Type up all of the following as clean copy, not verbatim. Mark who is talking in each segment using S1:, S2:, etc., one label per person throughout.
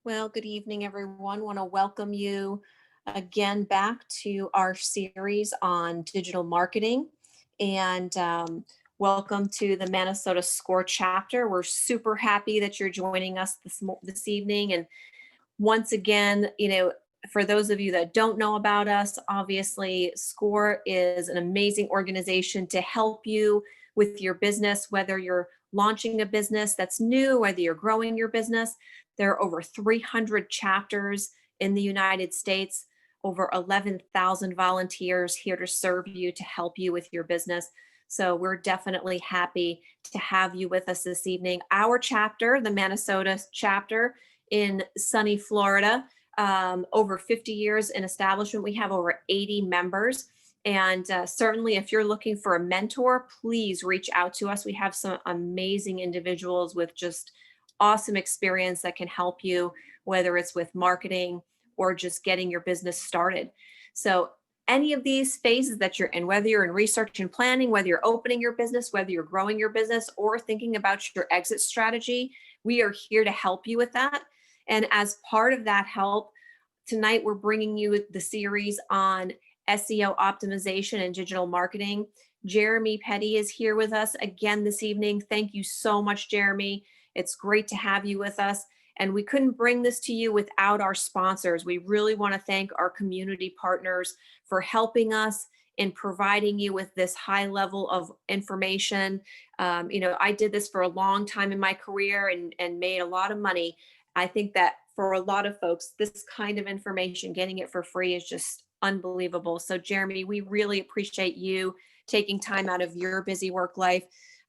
S1: Well, good evening, everyone. Want to welcome you again back to our series on digital marketing and welcome to the Minnesota SCORE chapter. We're super happy that you're joining us this evening. And once again, for those of you that don't know about us, obviously SCORE is an amazing organization to help you with your business, whether you're launching a business that's new, whether you're growing your business. There are over 300 chapters in the United States, over 11,000 volunteers here to serve you, to help you with your business. So we're definitely happy to have you with us this evening. Our chapter, the Minnesota chapter in sunny Florida, over 50 years in establishment. We have over 80 members. And certainly, if you're looking for a mentor, please reach out to us. We have some amazing individuals with just awesome experience that can help you, whether it's with marketing or just getting your business started. So any of these phases that you're in, whether you're in research and planning, whether you're opening your business, whether you're growing your business, or thinking about your exit strategy, we are here to help you with that. And as part of that help, tonight we're bringing you the series on SEO optimization and digital marketing. Jeremy Petty is here with us again this evening. Thank you so much, Jeremy. It's great to have you with us. And we couldn't bring this to you without our sponsors. We really want to thank our community partners for helping us in providing you with this high level of information. I did this for a long time in my career and made a lot of money. I think that for a lot of folks, this kind of information, getting it for free is just unbelievable. So Jeremy, we really appreciate you taking time out of your busy work life.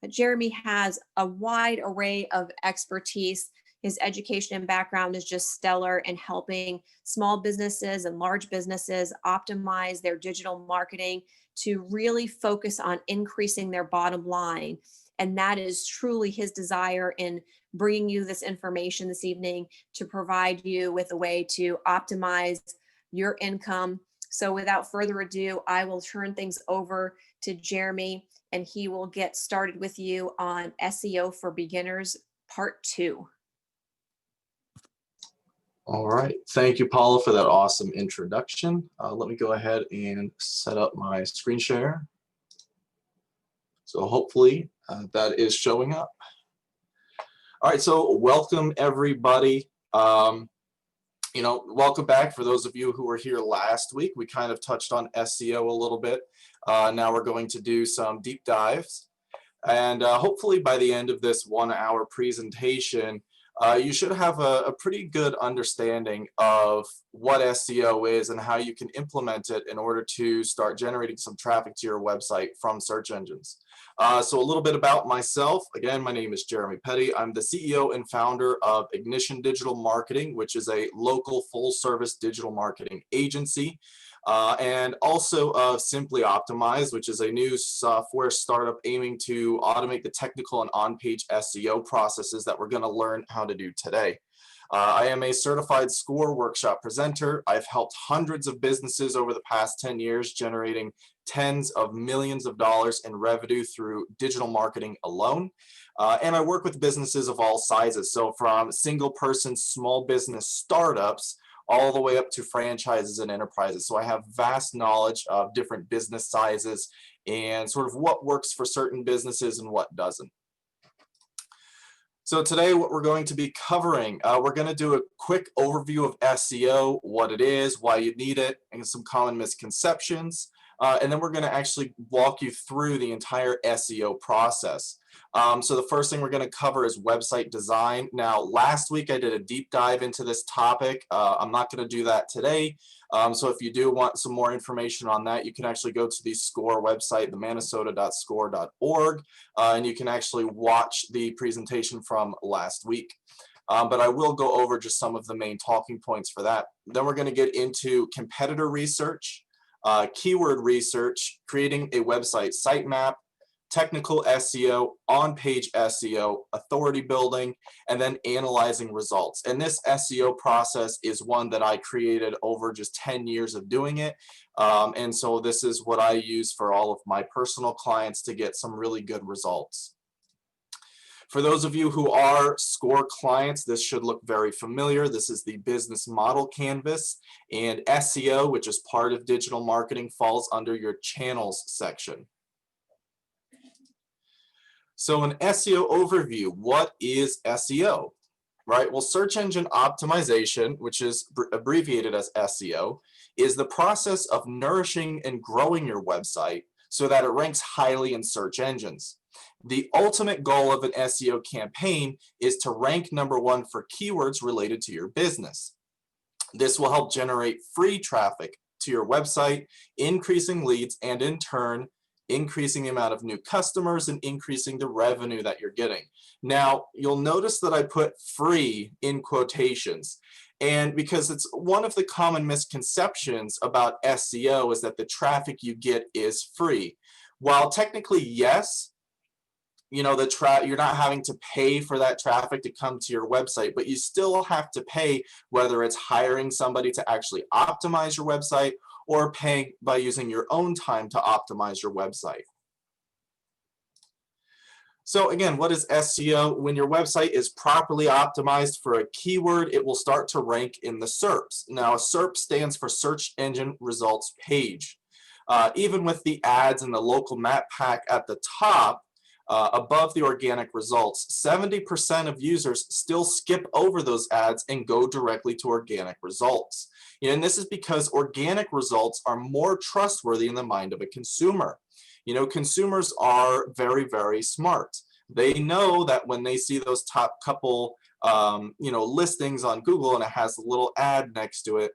S1: Jeremy has a wide array of expertise. His education and background is just stellar in helping small businesses and large businesses optimize their digital marketing to really focus on increasing their bottom line. And that is truly his desire in bringing you this information this evening, to provide you with a way to optimize your income. So without further ado, I will turn things over to Jeremy, and he will get started with you on SEO for Beginners, Part 2.
S2: All right. Thank you, Paula, for that awesome introduction. Let me go ahead and set up my screen share. So hopefully that is showing up. All right. So welcome, everybody. Welcome back. For those of you who were here last week, we kind of touched on SEO a little bit. Now we're going to do some deep dives. And hopefully by the end of this 1-hour presentation, you should have a pretty good understanding of what SEO is and how you can implement it in order to start generating some traffic to your website from search engines. So a little bit about myself. Again, my name is Jeremy Petty. I'm the CEO and founder of Ignition Digital Marketing, which is a local full-service digital marketing agency. And also of Simply Optimized, which is a new software startup aiming to automate the technical and on-page SEO processes that we're going to learn how to do today. I am a certified SCORE workshop presenter. I've helped hundreds of businesses over the past 10 years, generating tens of millions of dollars in revenue through digital marketing alone. And I work with businesses of all sizes. So from single person, small business startups, all the way up to franchises and enterprises. So I have vast knowledge of different business sizes and sort of what works for certain businesses and what doesn't. So today what we're going to be covering, we're going to do a quick overview of SEO, what it is, why you need it, and some common misconceptions. And then we're going to actually walk you through the entire SEO process. So the first thing we're going to cover is website design. Now, last week I did a deep dive into this topic. I'm not going to do that today. So if you do want some more information on that, you can actually go to the SCORE website, the minnesota.score.org, and you can actually watch the presentation from last week. But I will go over just some of the main talking points for that. Then we're going to get into competitor research, keyword research, creating a website sitemap, technical SEO, on-page SEO, authority building, and then analyzing results. And this SEO process is one that I created over just 10 years of doing it. And so this is what I use for all of my personal clients to get some really good results. For those of you who are SCORE clients, this should look very familiar. This is the business model canvas, and SEO, which is part of digital marketing, falls under your channels section. So an SEO overview, what is SEO? Right, well, search engine optimization, which is abbreviated as SEO, is the process of nourishing and growing your website so that it ranks highly in search engines. The ultimate goal of an SEO campaign is to rank #1 for keywords related to your business. This will help generate free traffic to your website, increasing leads, and in turn, increasing the amount of new customers and increasing the revenue that you're getting. Now, you'll notice that I put free in quotations. And because it's one of the common misconceptions about SEO is that the traffic you get is free. While technically, yes, you know, you're not having to pay for that traffic to come to your website, but you still have to pay, whether it's hiring somebody to actually optimize your website or paying by using your own time to optimize your website. So again, what is SEO? When your website is properly optimized for a keyword, it will start to rank in the SERPs. Now, a SERP stands for Search Engine Results Page. Even with the ads and the local map pack at the top, above the organic results, 70% of users still skip over those ads and go directly to organic results. And this is because organic results are more trustworthy in the mind of a consumer. You know, consumers are very, very smart. They know that when they see those top couple, listings on Google and it has a little ad next to it,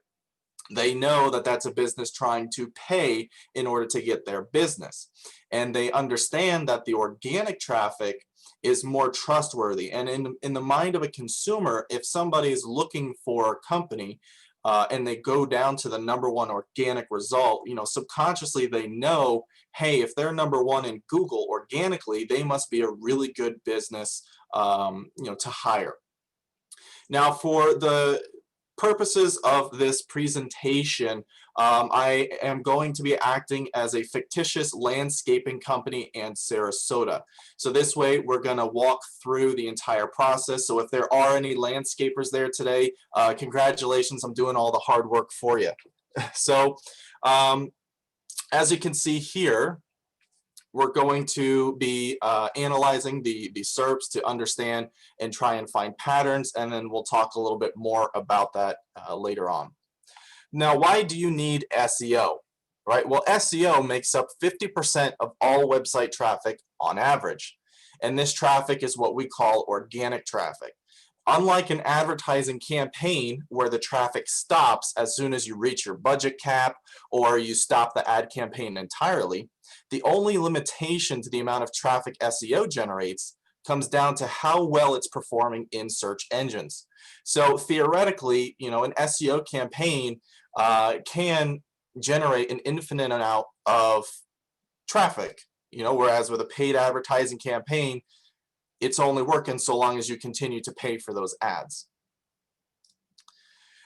S2: they know that that's a business trying to pay in order to get their business. And they understand that the organic traffic is more trustworthy. And in the mind of a consumer, if somebody is looking for a company and they go down to the #1 organic result, you know, subconsciously they know, hey, if they're #1 in Google organically, they must be a really good business, to hire. Now, for the purposes of this presentation, I am going to be acting as a fictitious landscaping company in Sarasota. So this way, we're going to walk through the entire process. So if there are any landscapers there today, congratulations, I'm doing all the hard work for you. So as you can see here, we're going to be analyzing the SERPs to understand and try and find patterns, and then we'll talk a little bit more about that later on. Now, why do you need SEO? Right? Well, SEO makes up 50% of all website traffic on average, and this traffic is what we call organic traffic. Unlike an advertising campaign where the traffic stops as soon as you reach your budget cap or you stop the ad campaign entirely, the only limitation to the amount of traffic SEO generates comes down to how well it's performing in search engines. So theoretically, you know, an SEO campaign can generate an infinite amount of traffic, you know, whereas with a paid advertising campaign, it's only working so long as you continue to pay for those ads.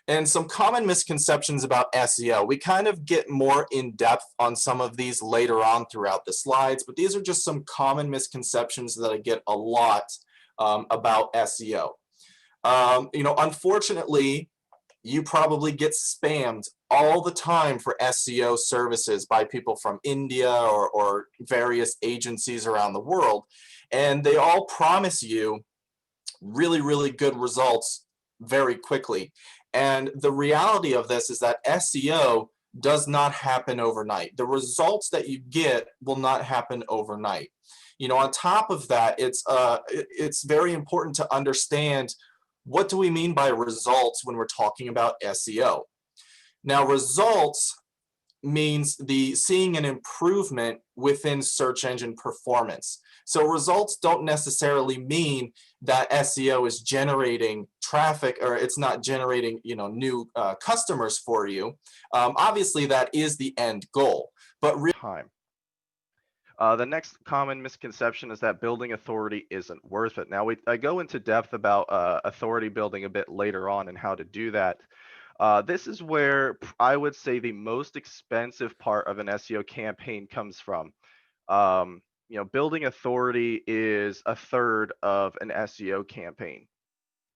S2: And some common misconceptions about SEO. We kind of get more in depth on some of these later on throughout the slides, but these are just some common misconceptions that I get a lot about SEO. Unfortunately, you probably get spammed all the time for SEO services by people from India or various agencies around the world. And they all promise you really, really good results very quickly. And the reality of this is that SEO does not happen overnight. The results that you get will not happen overnight. You know, on top of that, it's very important to understand, what do we mean by results when we're talking about SEO? Now, results means seeing an improvement within search engine performance. So results don't necessarily mean that SEO is generating traffic, or it's not generating, new customers for you. Obviously, that is the end goal, but
S3: time. The next common misconception is that building authority isn't worth it. Now, I go into depth about authority building a bit later on and how to do that. This is where I would say the most expensive part of an SEO campaign comes from. building authority is a third of an SEO campaign.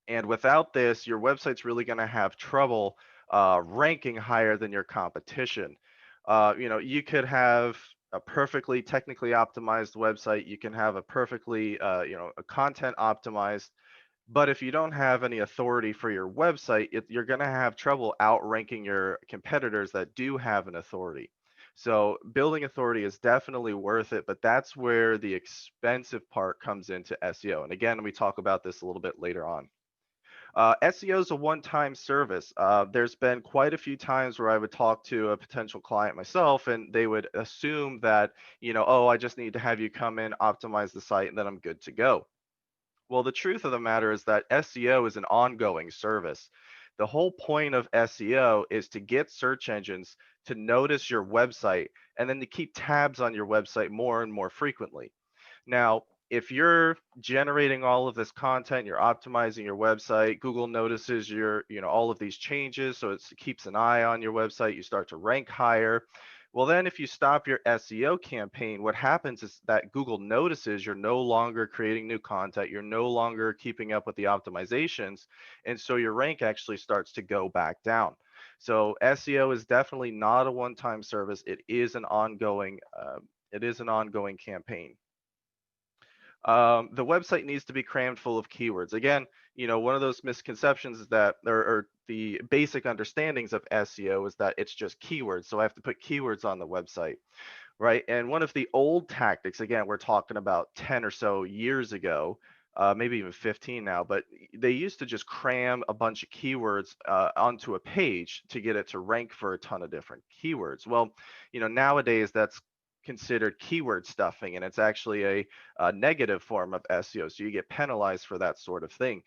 S3: And without this, your website's really going to have trouble ranking higher than your competition. You could have a perfectly technically optimized website. You can have a perfectly, a content optimized. But if you don't have any authority for your website, you're going to have trouble outranking your competitors that do have an authority. So building authority is definitely worth it, but that's where the expensive part comes into SEO. And again, we talk about this a little bit later on. SEO is a one-time service. There's been quite a few times where I would talk to a potential client myself, and they would assume that, oh, I just need to have you come in, optimize the site, and then I'm good to go. Well, the truth of the matter is that SEO is an ongoing service. The whole point of SEO is to get search engines to notice your website and then to keep tabs on your website more and more frequently. Now, if you're generating all of this content, you're optimizing your website, Google notices all of these changes, so it keeps an eye on your website, you start to rank higher. Well, then if you stop your SEO campaign, what happens is that Google notices you're no longer creating new content, you're no longer keeping up with the optimizations, and so your rank actually starts to go back down. So SEO is definitely not a one-time service. It is an ongoing campaign. The website needs to be crammed full of keywords. Again, one of those misconceptions is that, or the basic understandings of SEO is that it's just keywords. So I have to put keywords on the website, right? And one of the old tactics, again, we're talking about 10 or so years ago, maybe even 15 now, but they used to just cram a bunch of keywords onto a page to get it to rank for a ton of different keywords. Well, nowadays that's considered keyword stuffing, and it's actually a negative form of SEO. So you get penalized for that sort of thing.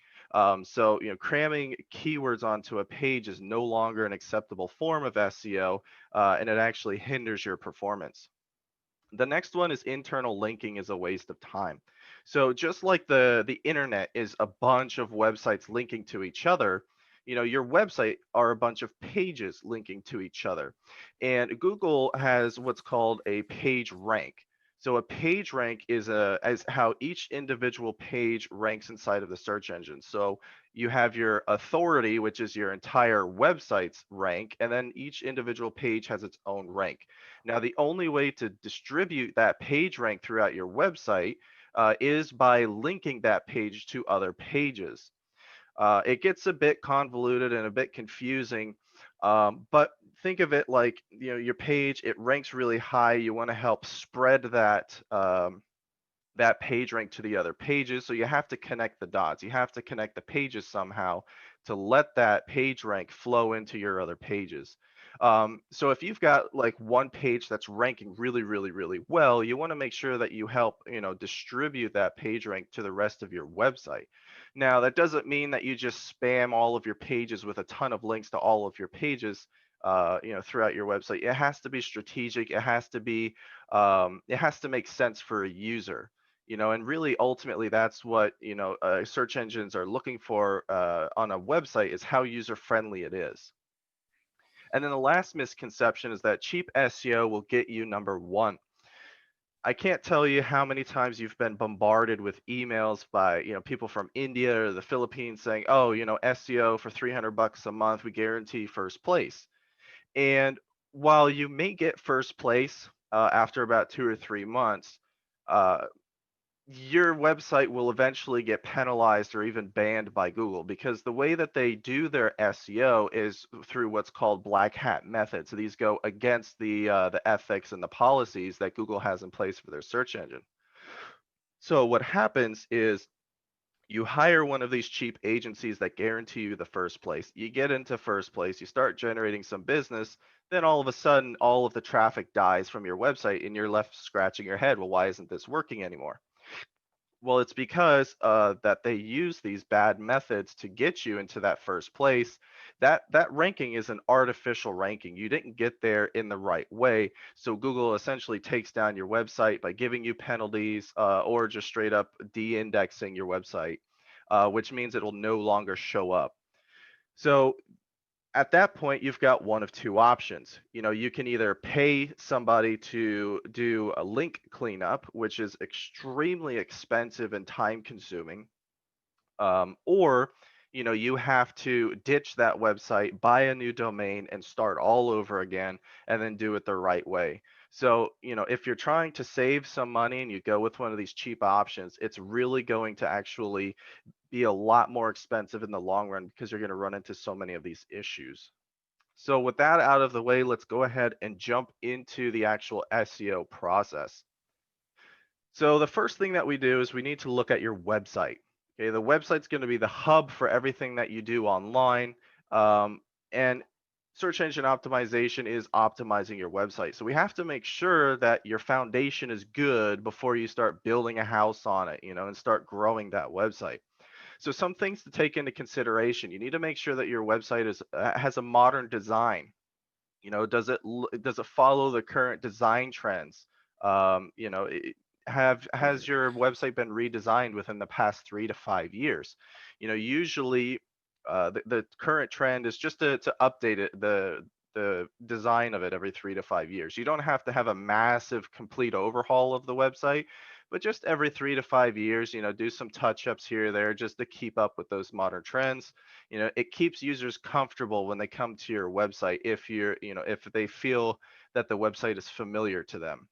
S3: So cramming keywords onto a page is no longer an acceptable form of SEO, and it actually hinders your performance. The next one is internal linking is a waste of time. So just like the internet is a bunch of websites linking to each other, your website are a bunch of pages linking to each other. And Google has what's called a page rank. So a page rank is as how each individual page ranks inside of the search engine. So you have your authority, which is your entire website's rank, and then each individual page has its own rank. Now, the only way to distribute that page rank throughout your website is by linking that page to other pages. It gets a bit convoluted and a bit confusing, but think of it like your page, it ranks really high. You want to help spread that page rank to the other pages. So you have to connect the dots. You have to connect the pages somehow to let that page rank flow into your other pages. So if you've got like one page that's ranking really, really, really well, you want to make sure that you help, distribute that page rank to the rest of your website. Now, that doesn't mean that you just spam all of your pages with a ton of links to all of your pages, throughout your website. It has to be strategic. It has to make sense for a user. And really ultimately that's what search engines are looking for on a website, is how user friendly it is. And then the last misconception is that cheap SEO will get you number one. I can't tell you how many times you've been bombarded with emails by people from India or the Philippines saying, oh, SEO for 300 bucks a month, we guarantee first place. And while you may get first place after about 2 or 3 months, uh, your website will eventually get penalized or even banned by Google, because the way that they do their SEO is through what's called black hat methods. So these go against the ethics and the policies that Google has in place for their search engine. So what happens is you hire one of these cheap agencies that guarantee you the first place. You get into first place, you start generating some business, then all of a sudden all of the traffic dies from your website and you're left scratching your head. Well, why isn't this working anymore? Well, it's because that they use these bad methods to get you into that first place. That ranking is an artificial ranking. You didn't get there in the right way. So Google essentially takes down your website by giving you penalties or just straight up de-indexing your website, which means it will no longer show up. So At that point, you've got one of two options. You can either pay somebody to do a link cleanup, which is extremely expensive and time consuming, or you have to ditch that website, buy a new domain, and start all over again, and then do it the right way. So if you're trying to save some money and you go with one of these cheap options, it's really going to actually be a lot more expensive in the long run because you're going to run into so many of these issues. So with that out of the way, let's go ahead and jump into the actual SEO process. So the first thing that we do is we need to look at your website. Okay, the website's going to be the hub for everything that you do online. And search engine optimization is optimizing your website. So we have to make sure that your foundation is good before you start building a house on it, and start growing that website. So some things to take into consideration. You need to make sure that your website has a modern design. Does it follow the current design trends? Has your website been redesigned within the past 3 to 5 years? Usually the current trend is just to update it, the design of it every 3 to 5 years. You don't have to have a massive complete overhaul of the website, but just every 3 to 5 years, do some touch ups here or there just to keep up with those modern trends. It keeps users comfortable when they come to your website if they feel that the website is familiar to them.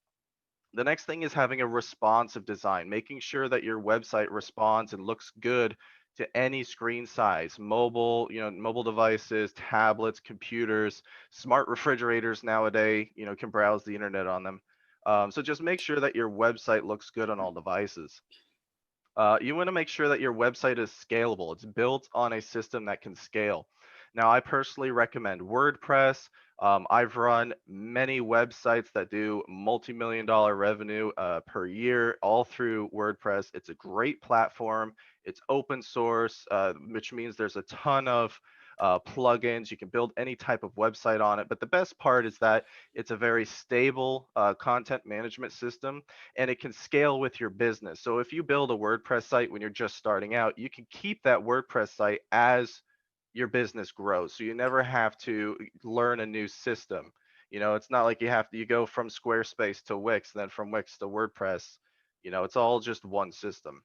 S3: The next thing is having a responsive design, making sure that your website responds and looks good to any screen size, mobile devices, tablets, computers, smart refrigerators nowadays, can browse the internet on them. So just make sure that your website looks good on all devices. You want to make sure that your website is scalable. It's built on a system that can scale. Now, I personally recommend WordPress. I've run many websites that do multi-million dollar revenue per year, all through WordPress. It's a great platform. It's open source, which means there's a ton of plugins. You can build any type of website on it. But the best part is that it's a very stable content management system, and it can scale with your business. So if you build a WordPress site when you're just starting out, you can keep that WordPress site as your business grows. So you never have to learn a new system. It's not like you go from Squarespace to Wix, then from Wix to WordPress. It's all just one system.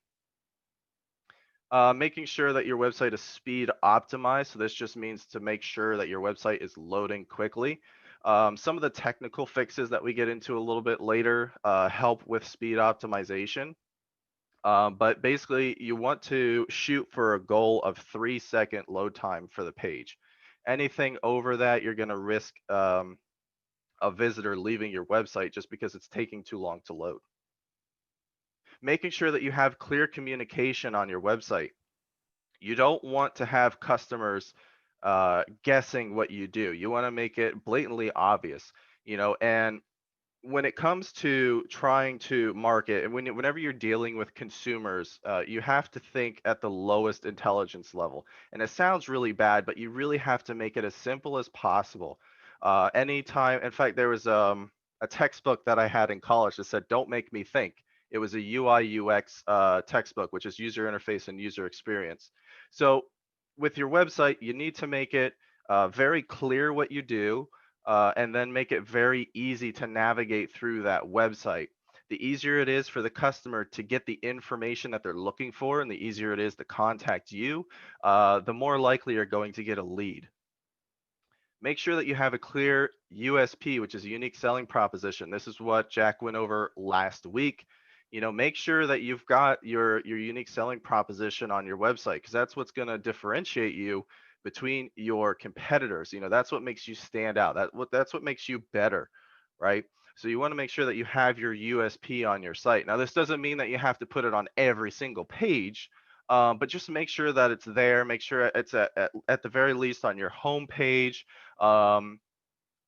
S3: Making sure that your website is speed optimized. So this just means to make sure that your website is loading quickly. Some of the technical fixes that we get into a little bit later help with speed optimization. But basically, you want to shoot for a goal of 3-second load time for the page. Anything over that, you're going to risk a visitor leaving your website just because it's taking too long to load. Making sure that you have clear communication on your website. You don't want to have customers guessing what you do. You want to make it blatantly obvious, and when it comes to trying to market, and whenever you're dealing with consumers, you have to think at the lowest intelligence level. And it sounds really bad, but you really have to make it as simple as possible. Anytime, in fact, there was a textbook that I had in college that said, "Don't make me think." It was a UI UX textbook, which is user interface and user experience. So with your website, you need to make it very clear what you do, and then make it very easy to navigate through that website. The easier it is for the customer to get the information that they're looking for, and the easier it is to contact you, the more likely you're going to get a lead. Make sure that you have a clear USP, which is a unique selling proposition. This is what Jack went over last week. Make sure that you've got your unique selling proposition on your website, because that's what's going to differentiate you between your competitors. That's what makes you stand out. That's what makes you better, right? So you want to make sure that you have your USP on your site. Now, this doesn't mean that you have to put it on every single page, but just make sure that it's there. Make sure it's at the very least on your home page, um,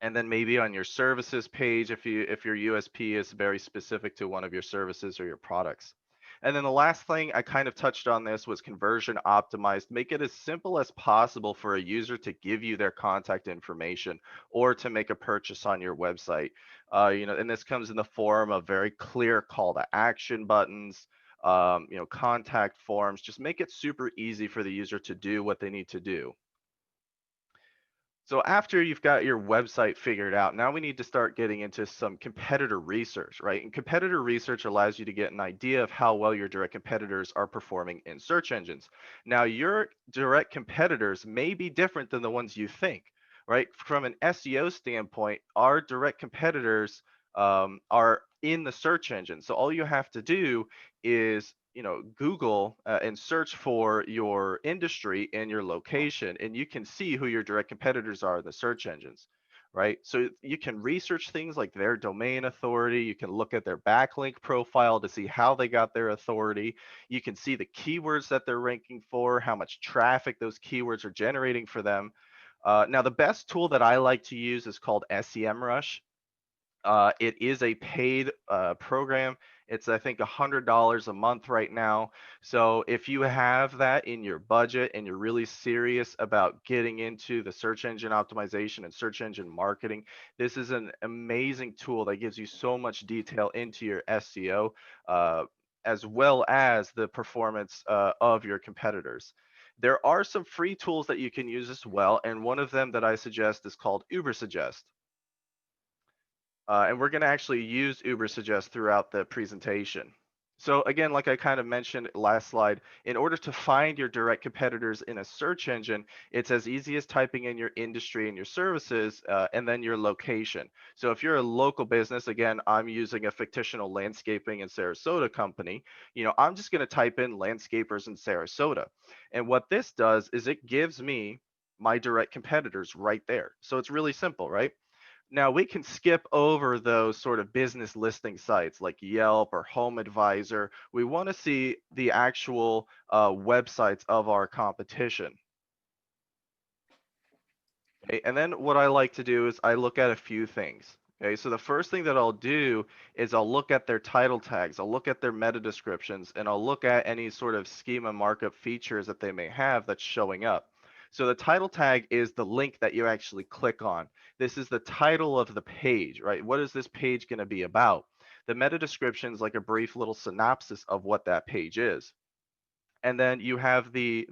S3: and then maybe on your services page if your USP is very specific to one of your services or your products. And then the last thing I kind of touched on this was conversion optimized. Make it as simple as possible for a user to give you their contact information or to make a purchase on your website. And this comes in the form of very clear call to action buttons, contact forms. Just make it super easy for the user to do what they need to do. So after you've got your website figured out, now we need to start getting into some competitor research, right? And competitor research allows you to get an idea of how well your direct competitors are performing in search engines. Now, your direct competitors may be different than the ones you think, right? From an SEO standpoint, our direct competitors are in the search engine. So all you have to do is Google and search for your industry and your location, and you can see who your direct competitors are in the search engines, right? So you can research things like their domain authority. You can look at their backlink profile to see how they got their authority. You can see the keywords that they're ranking for, how much traffic those keywords are generating for them. Now, the best tool that I like to use is called SEMrush. It is a paid program. It's, I think, $100 a month right now. So if you have that in your budget and you're really serious about getting into the search engine optimization and search engine marketing, this is an amazing tool that gives you so much detail into your SEO, as well as the performance of your competitors. There are some free tools that you can use as well, and one of them that I suggest is called Ubersuggest. And we're going to actually use Ubersuggest throughout the presentation. So again, like I kind of mentioned last slide, in order to find your direct competitors in a search engine, it's as easy as typing in your industry and your services, and then your location. So if you're a local business, again, I'm using a fictional landscaping in Sarasota company, I'm just going to type in landscapers in Sarasota. And what this does is it gives me my direct competitors right there. So it's really simple, right? Now we can skip over those sort of business listing sites like Yelp or Home Advisor. We want to see the actual websites of our competition. Okay, and then what I like to do is I look at a few things. Okay, so the first thing that I'll do is I'll look at their title tags, I'll look at their meta descriptions, and I'll look at any sort of schema markup features that they may have that's showing up. So the title tag is the link that you actually click on. This is the title of the page, right? What is this page going to be about? The meta description is like a brief little synopsis of what that page is. And then you have the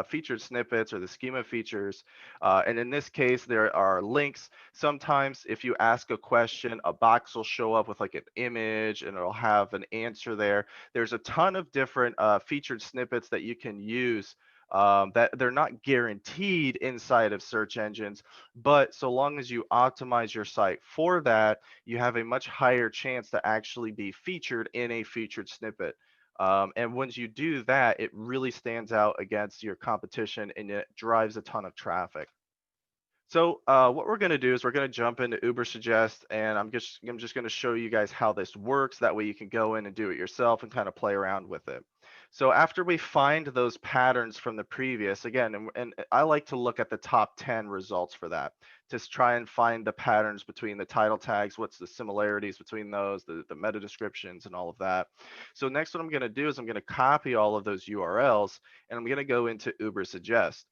S3: featured snippets or the schema features, and in this case there are links. Sometimes if you ask a question, a box will show up with like an image and it'll have an answer there. There's a ton of different featured snippets that you can use, that they're not guaranteed inside of search engines, but so long as you optimize your site for that, you have a much higher chance to actually be featured in a featured snippet. And once you do that, it really stands out against your competition and it drives a ton of traffic. So what we're going to do is we're going to jump into Ubersuggest, and I'm just going to show you guys how this works. That way you can go in and do it yourself and kind of play around with it. So after we find those patterns from the previous, again, and I like to look at the top 10 results for that to try and find the patterns between the title tags, what's the similarities between those, the meta descriptions and all of that. So next what I'm going to do is I'm going to copy all of those URLs and I'm going to go into Ubersuggest.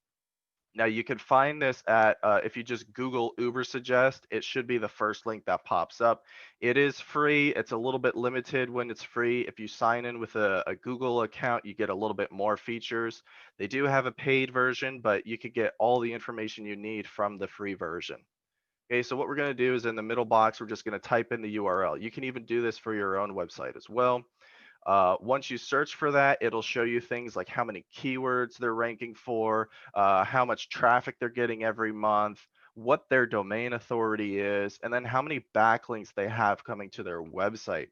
S3: Now you can find this at, if you just Google Ubersuggest, it should be the first link that pops up. It is free. It's a little bit limited when it's free. If you sign in with a Google account, you get a little bit more features. They do have a paid version, but you could get all the information you need from the free version. Okay, so what we're going to do is in the middle box, we're just going to type in the URL. You can even do this for your own website as well. Once you search for that, it'll show you things like how many keywords they're ranking for, how much traffic they're getting every month, what their domain authority is, and then how many backlinks they have coming to their website.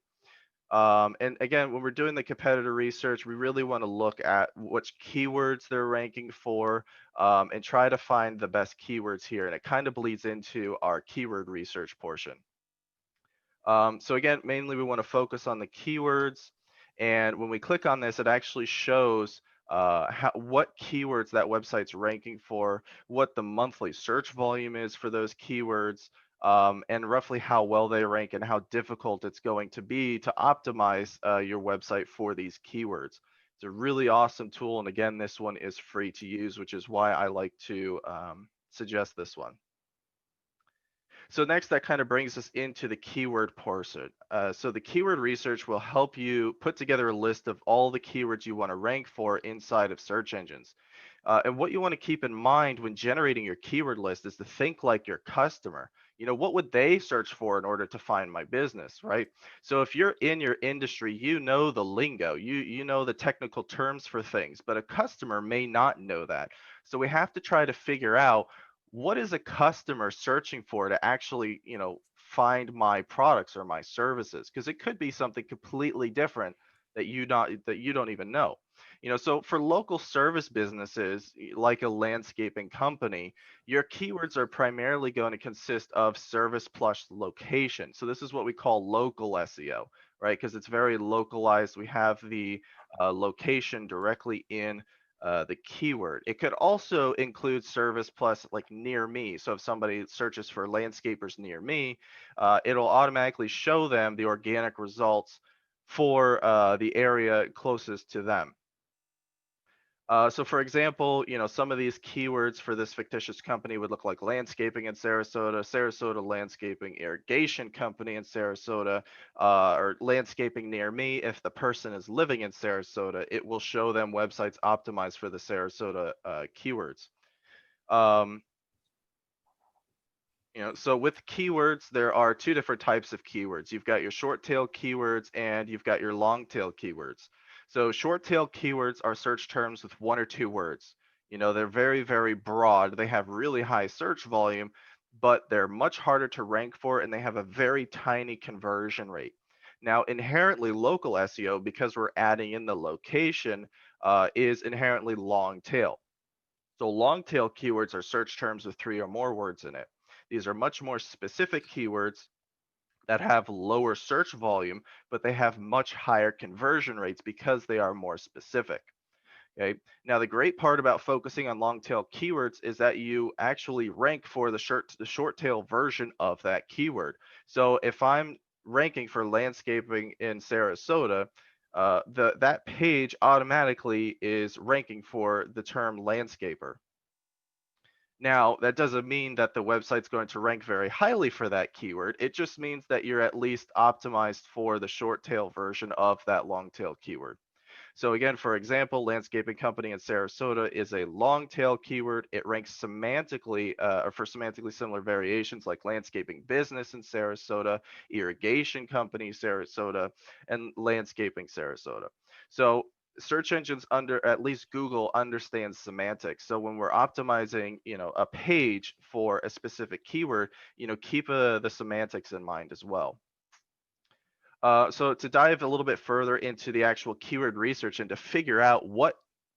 S3: And again, when we're doing the competitor research, we really want to look at which keywords they're ranking for, and try to find the best keywords here. And it kind of bleeds into our keyword research portion. So again, mainly we want to focus on the keywords. And when we click on this, it actually shows what keywords that website's ranking for, what the monthly search volume is for those keywords, and roughly how well they rank and how difficult it's going to be to optimize your website for these keywords. It's a really awesome tool. And again, this one is free to use, which is why I like to suggest this one. So next, that kind of brings us into the keyword portion. So the keyword research will help you put together a list of all the keywords you want to rank for inside of search engines. And what you want to keep in mind when generating your keyword list is to think like your customer. What would they search for in order to find my business, right? So if you're in your industry, you know the lingo, you know the technical terms for things, but a customer may not know that. So we have to try to figure out what is a customer searching for to actually, find my products or my services, because it could be something completely different that you don't even know. So for local service businesses like a landscaping company, your keywords are primarily going to consist of service plus location. So this is what we call local SEO, right? Because it's very localized. We have the location directly in the keyword. It could also include service plus like near me. So if somebody searches for landscapers near me, it'll automatically show them the organic results for the area closest to them. So for example, some of these keywords for this fictitious company would look like landscaping in Sarasota, Sarasota landscaping irrigation company in Sarasota, or landscaping near me. If the person is living in Sarasota, it will show them websites optimized for the Sarasota keywords. Um, so with keywords, there are two different types of keywords. You've got your short tail keywords and you've got your long tail keywords. So short tail keywords are search terms with one or two words. They're very, very broad. They have really high search volume, but they're much harder to rank for and they have a very tiny conversion rate. Now, inherently local SEO, because we're adding in the location, is inherently long tail. So long tail keywords are search terms with three or more words in it. These are much more specific keywords that have lower search volume, but they have much higher conversion rates because they are more specific. Okay. Now, the great part about focusing on long tail keywords is that you actually rank for the short tail version of that keyword. So if I'm ranking for landscaping in Sarasota, that page automatically is ranking for the term landscaper. Now, that doesn't mean that the website's going to rank very highly for that keyword. It just means that you're at least optimized for the short tail version of that long tail keyword. So again, for example, landscaping company in Sarasota is a long tail keyword. It ranks semantically or for semantically similar variations like landscaping business in Sarasota, irrigation company Sarasota, and landscaping Sarasota. So search engines under at least Google understands semantics. So when we're optimizing, a page for a specific keyword, keep the semantics in mind as well. So to dive a little bit further into the actual keyword research and to figure out what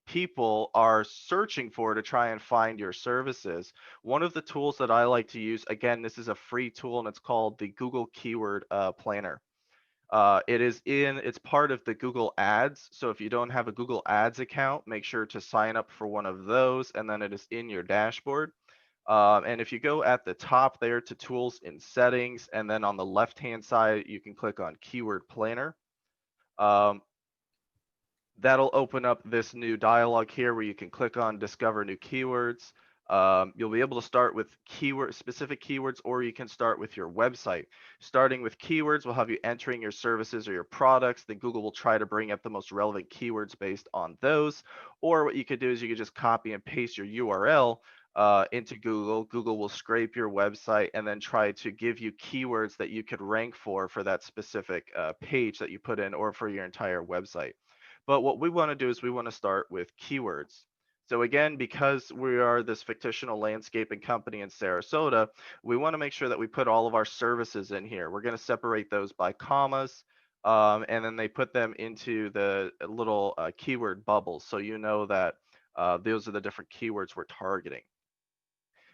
S3: people are searching for to try and find your services, one of the tools that I like to use, again, this is a free tool and it's called the Google Keyword Planner. It's part of the Google Ads. So if you don't have a Google Ads account, make sure to sign up for one of those, and then it is in your dashboard. And if you go at the top there to tools and settings, and then on the left-hand side, you can click on Keyword Planner. Um, that'll open up this new dialog here where you can click on Discover New Keywords. You'll be able to start with specific keywords, or you can start with your website. Starting with keywords will have you entering your services or your products. Then Google will try to bring up the most relevant keywords based on those. Or what you could do is you could just copy and paste your URL into Google. Google will scrape your website and then try to give you keywords that you could rank for that specific page that you put in, or for your entire website. But what we want to do is we want to start with keywords. So again, because we are this fictional landscaping company in Sarasota, we want to make sure that we put all of our services in here. We're going to separate those by commas, and then they put them into the little keyword bubbles. So you know that those are the different keywords we're targeting.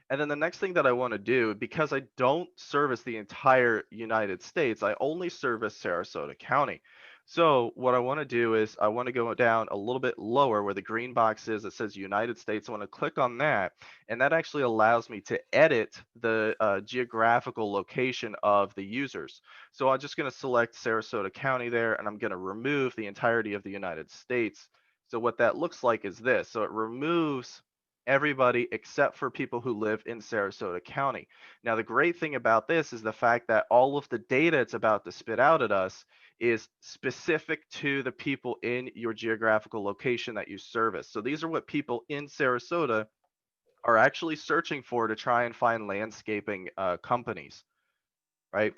S3: And then the next thing that I want to do, because I don't service the entire United States, I only service Sarasota County. So what I want to do is I want to go down a little bit lower where the green box is that says United States. I want to click on that, and that actually allows me to edit the geographical location of the users. So I'm just going to select Sarasota County there, and I'm going to remove the entirety of the United States. So what that looks like is this. So it removes everybody except for people who live in Sarasota County. Now, the great thing about this is the fact that all of the data it's about to spit out at us is specific to the people in your geographical location that you service. So these are what people in Sarasota are actually searching for to try and find landscaping companies, right?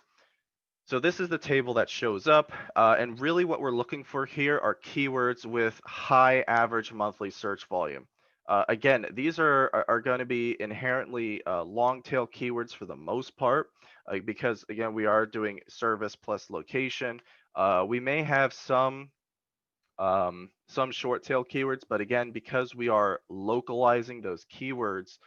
S3: So this is the table that shows up, and really what we're looking for here are keywords with high average monthly search volume. Again, these are going to be inherently long tail keywords for the most part, because again, we are doing service plus location. We may have some short tail keywords, but again, because we are localizing those keywords,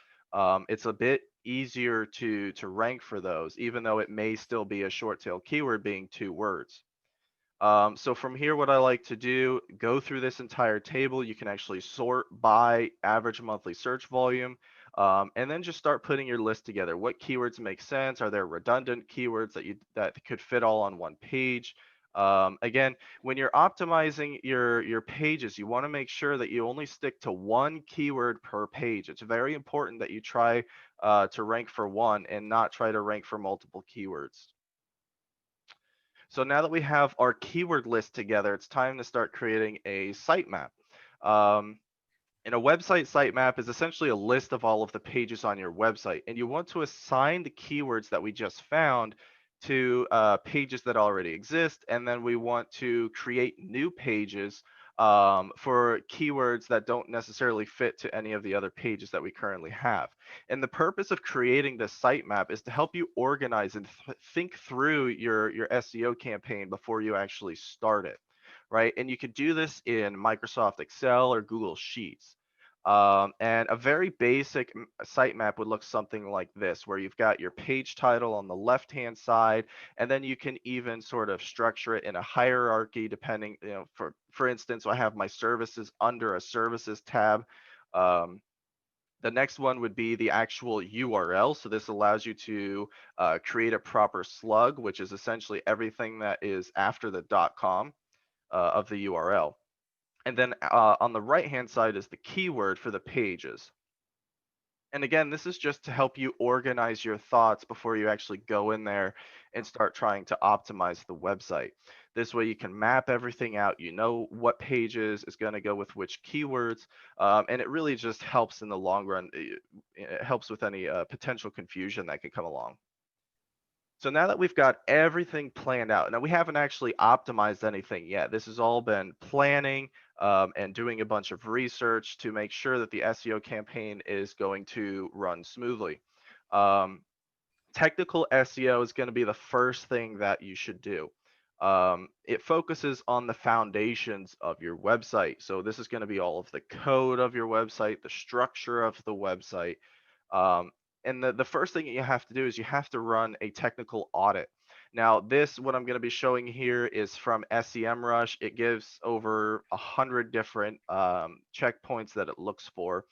S3: it's a bit easier to rank for those, even though it may still be a short tail keyword being 2 words. So from here, what I like to do, go through this entire table. You can actually sort by average monthly search volume, and then just start putting your list together. What keywords make sense? Are there redundant keywords that could fit all on one page? Again, when you're optimizing your pages, you want to make sure that you only stick to one keyword per page. It's very important that you try to rank for one and not try to rank for multiple keywords. So now that we have our keyword list together, it's time to start creating a sitemap. Um, and a website sitemap is essentially a list of all of the pages on your website, and you want to assign the keywords that we just found to pages that already exist, and then we want to create new pages for keywords that don't necessarily fit to any of the other pages that we currently have. And the purpose of creating this sitemap is to help you organize and think through your SEO campaign before you actually start it, right? And you could do this in Microsoft Excel or Google Sheets. And a very basic sitemap would look something like this, where you've got your page title on the left-hand side, and then you can even sort of structure it in a hierarchy depending, for instance, I have my services under a services tab. Um, the next one would be the actual URL. So this allows you to create a proper slug, which is essentially everything that is after the .com of the URL. And then on the right-hand side is the keyword for the pages. And again, this is just to help you organize your thoughts before you actually go in there and start trying to optimize the website. This way you can map everything out. You know what pages is going to go with which keywords. And it really just helps in the long run. It helps with any potential confusion that could come along. So now that we've got everything planned out, now we haven't actually optimized anything yet. This has all been planning and doing a bunch of research to make sure that the SEO campaign is going to run smoothly. Um, Technical SEO is going to be the first thing that you should do. It focuses on the foundations of your website. So this is going to be all of the code of your website, the structure of the website, um, and the first thing that you have to do is you have to run a technical audit. Now, what I'm going to be showing here is from SEMrush. It gives over 100 different checkpoints that it looks for.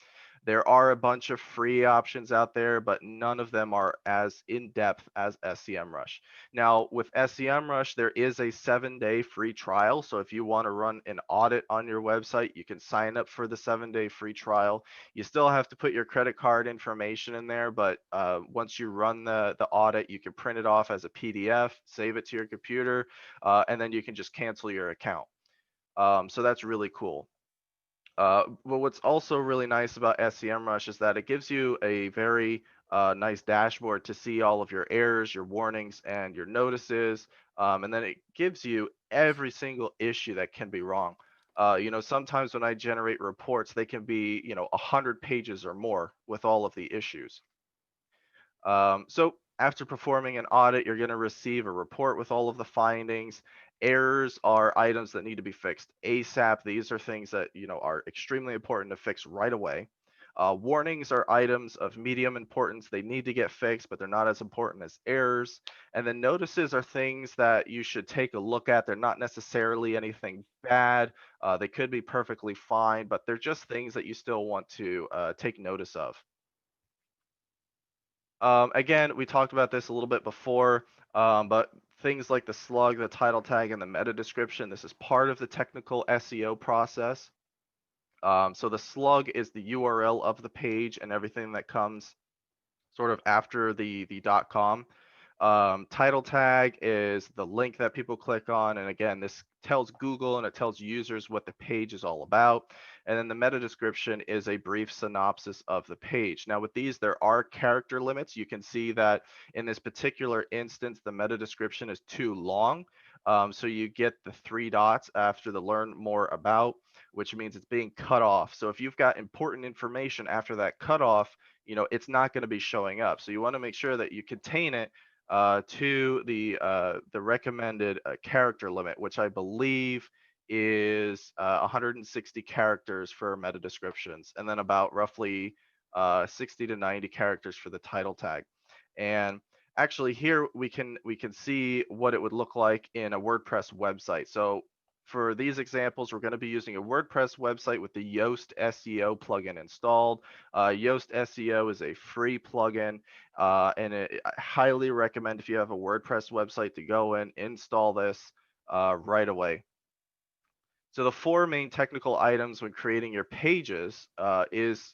S3: There are a bunch of free options out there, but none of them are as in-depth as SEMrush. Now, with SEMrush, there is a 7-day free trial. So if you want to run an audit on your website, you can sign up for the 7-day free trial. You still have to put your credit card information in there, but once you run the audit, you can print it off as a PDF, save it to your computer, and then you can just cancel your account. So that's really cool. But what's also really nice about SEMrush is that it gives you a very nice dashboard to see all of your errors, your warnings, and your notices. And then it gives you every single issue that can be wrong. Sometimes when I generate reports, they can be, 100 pages or more with all of the issues. So after performing an audit, you're going to receive a report with all of the findings. Errors are items that need to be fixed ASAP. These are things that are extremely important to fix right away. Warnings are items of medium importance. They need to get fixed, but they're not as important as errors. And then notices are things that you should take a look at. They're not necessarily anything bad. They could be perfectly fine, but they're just things that you still want to take notice of. Again, we talked about this a little bit before, but things like the slug, the title tag, and the meta description, this is part of the technical SEO process. So the slug is the URL of the page and everything that comes sort of after the .com. Title tag is the link that people click on. And again, this tells Google and it tells users what the page is all about. And then the meta description is a brief synopsis of the page. Now with these, there are character limits. You can see that in this particular instance, the meta description is too long. So you get the 3 dots after the learn more about, which means it's being cut off. So if you've got important information after that cutoff, it's not going to be showing up. So you want to make sure that you contain it to the recommended character limit, which I believe is 160 characters for meta descriptions, and then about roughly 60 to 90 characters for the title tag. And actually here we can see what it would look like in a WordPress website. So for these examples, we're going to be using a WordPress website with the Yoast SEO plugin installed. Yoast SEO is a free plugin, and I highly recommend if you have a WordPress website to go in, install this right away. So the 4 main technical items when creating your pages is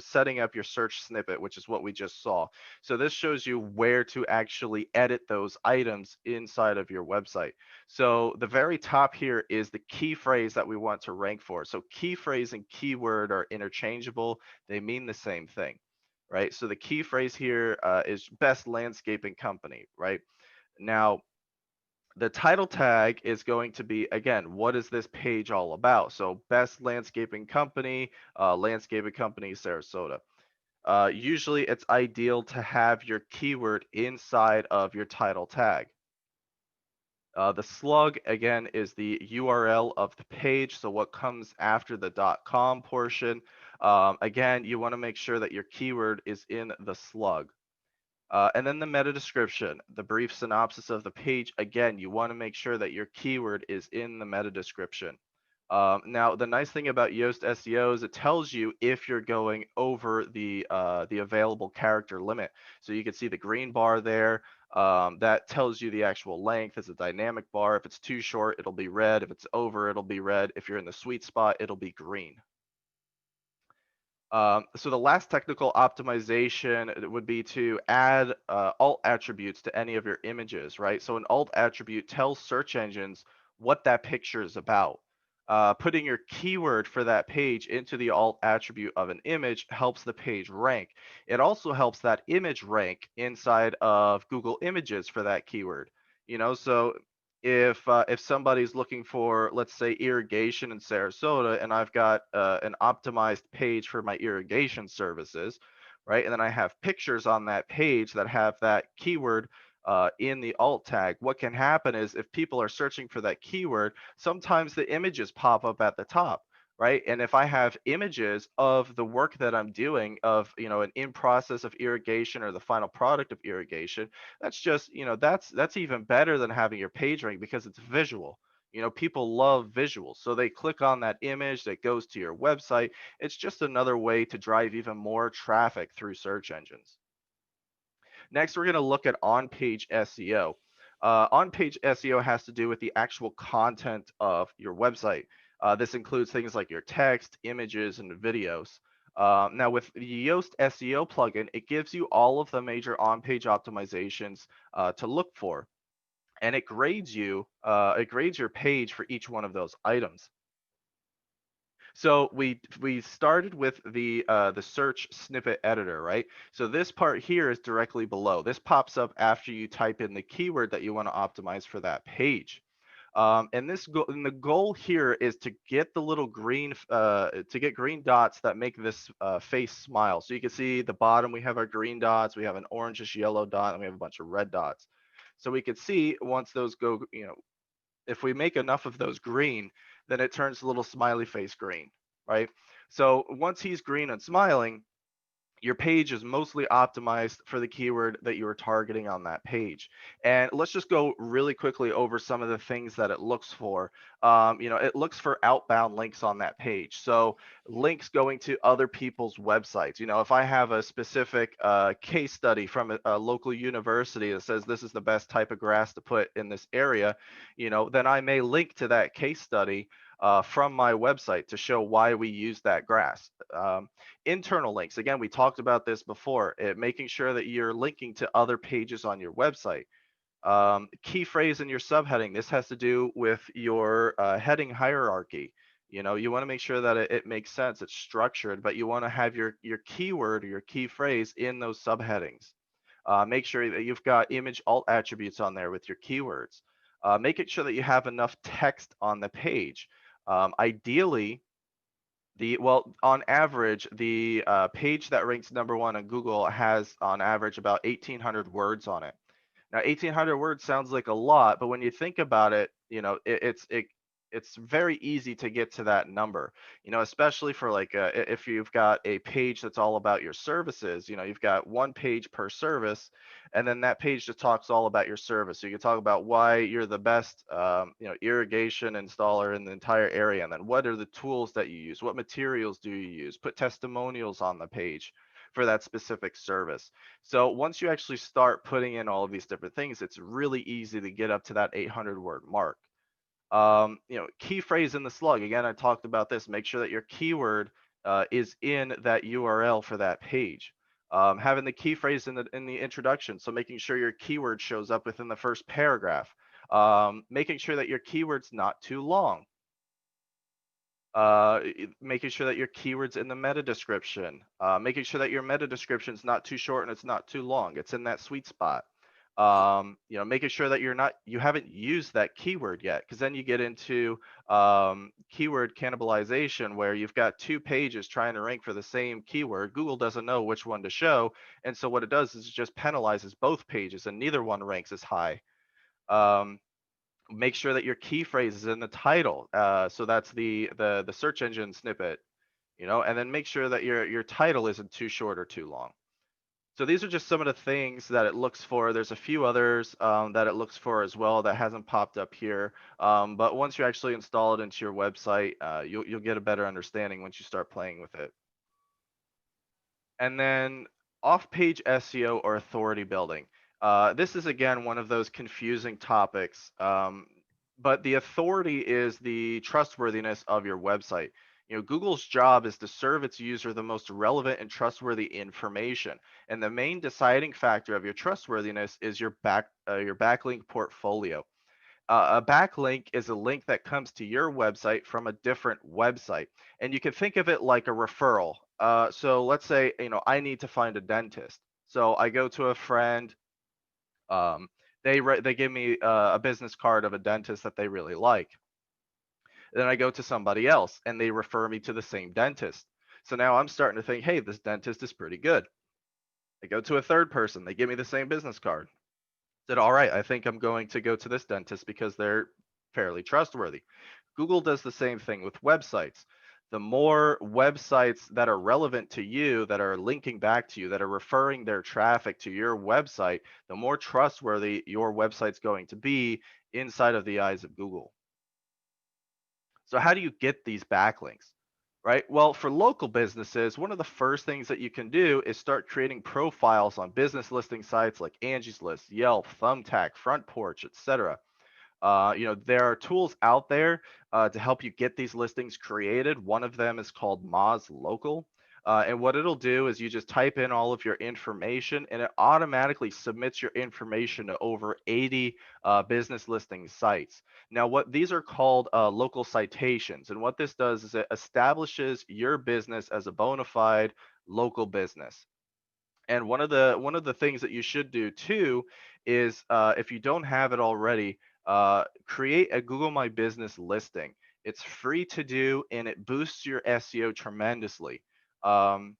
S3: setting up your search snippet, which is what we just saw. So this shows you where to actually edit those items inside of your website. So the very top here is the key phrase that we want to rank for. So key phrase and keyword are interchangeable. They mean the same thing, right? So the key phrase here is best landscaping company, right? Now, the title tag is going to be, again, what is this page all about? So best landscaping company Sarasota. Usually it's ideal to have your keyword inside of your title tag. The slug, again, is the URL of the page. So what comes after the .com portion. Again, you want to make sure that your keyword is in the slug. And then the meta description, the brief synopsis of the page. Again, you want to make sure that your keyword is in the meta description. Now, the nice thing about Yoast SEO is it tells you if you're going over the available character limit. So you can see the green bar there. That tells you the actual length. It's a dynamic bar. If it's too short, it'll be red. If it's over, it'll be red. If you're in the sweet spot, it'll be green. So the last technical optimization would be to add alt attributes to any of your images, right? So an alt attribute tells search engines what that picture is about. Putting your keyword for that page into the alt attribute of an image helps the page rank. It also helps that image rank inside of Google Images for that keyword. So if somebody's looking for, let's say, irrigation in Sarasota, and I've got an optimized page for my irrigation services, right? And then I have pictures on that page that have that keyword in the alt tag. What can happen is if people are searching for that keyword, sometimes the images pop up at the top, right? And if I have images of the work that I'm doing of, an in process of irrigation or the final product of irrigation, that's just, that's even better than having your page rank because it's visual. People love visuals. So they click on that image that goes to your website. It's just another way to drive even more traffic through search engines. Next, we're going to look at on-page SEO. On-page SEO has to do with the actual content of your website. This includes things like your text, images, and videos. Now, with the Yoast SEO plugin, it gives you all of the major on-page optimizations to look for, and it grades your page for each one of those items. So we started with the search snippet editor, right? So this part here is directly below. This pops up after you type in the keyword that you want to optimize for that page. And the goal here is to get the little green green dots that make this face smile. So you can see the bottom, we have our green dots, we have an orangish yellow dot, and we have a bunch of red dots. So we can see once those go, if we make enough of those green, then it turns a little smiley face green, right? So once he's green and smiling, your page is mostly optimized for the keyword that you are targeting on that page. And let's just go really quickly over some of the things that it looks for. It looks for outbound links on that page. So links going to other people's websites. If I have a specific case study from a local university that says this is the best type of grass to put in this area, then I may link to that case study from my website to show why we use that grass. Internal links, again, we talked about this before, making sure that you're linking to other pages on your website. Key phrase in your subheading. This has to do with your heading hierarchy. You know, you want to make sure that it makes sense, it's structured, but you want to have your keyword or your key phrase in those subheadings. Make sure that you've got image alt attributes on there with your keywords. Making sure that you have enough text on the page. Ideally, on average, the page that ranks #1 on Google has on average about 1,800 words on it. Now, 1,800 words sounds like a lot, but when you think about it, you know, it's very easy to get to that number. You know, especially for like if you've got a page that's all about your services. You know, you've got one page per service, and then that page just talks all about your service. So you can talk about why you're the best, you know, irrigation installer in the entire area, and then what are the tools that you use, what materials do you use, put testimonials on the page for that specific service. So once you actually start putting in all of these different things, it's really easy to get up to that 800 word mark. You know, key phrase in the slug. Again, I talked about this. Make sure that your keyword is in that URL for that page. Having the key phrase in the introduction, so making sure your keyword shows up within the first paragraph. Making sure that your keyword's not too long. Making sure that your keywords in the meta description, making sure that your meta description is not too short and it's not too long. It's in that sweet spot. You know, making sure that you haven't used that keyword yet, because then you get into keyword cannibalization where you've got two pages trying to rank for the same keyword. Google doesn't know which one to show, and so what it does is it just penalizes both pages, and neither one ranks as high. Um, Make sure that your key phrase is in the title. So that's the search engine snippet, you know, and then make sure that your title isn't too short or too long. So these are just some of the things that it looks for. There's a few others that it looks for as well that hasn't popped up here. But once you actually install it into your website, you'll get a better understanding once you start playing with it. And then off-page SEO or authority building. This is again one of those confusing topics, but the authority is the trustworthiness of your website. You know, Google's job is to serve its user the most relevant and trustworthy information, and the main deciding factor of your trustworthiness is your backlink portfolio. A backlink is a link that comes to your website from a different website, and you can think of it like a referral. So let's say, you know, I need to find a dentist. So I go to a friend. Um, they give me a business card of a dentist that they really like. Then I go to somebody else, and they refer me to the same dentist. So now I'm starting to think, hey, this dentist is pretty good. I go to a third person. They give me the same business card. Said, all right, I think I'm going to go to this dentist because they're fairly trustworthy. Google does the same thing with websites. The more websites that are relevant to you, that are linking back to you, that are referring their traffic to your website, the more trustworthy your website's going to be inside of the eyes of Google. So how do you get these backlinks? Right? Well, for local businesses, one of the first things that you can do is start creating profiles on business listing sites like Angie's List, Yelp, Thumbtack, Front Porch, etc. You know, there are tools out there to help you get these listings created. One of them is called Moz Local. And what it'll do is you just type in all of your information and it automatically submits your information to over 80 business listing sites. Now, what these are called local citations. And what this does is it establishes your business as a bona fide local business. And one of the things that you should do too is if you don't have it already, create a Google My Business listing. It's free to do and it boosts your SEO tremendously. Um,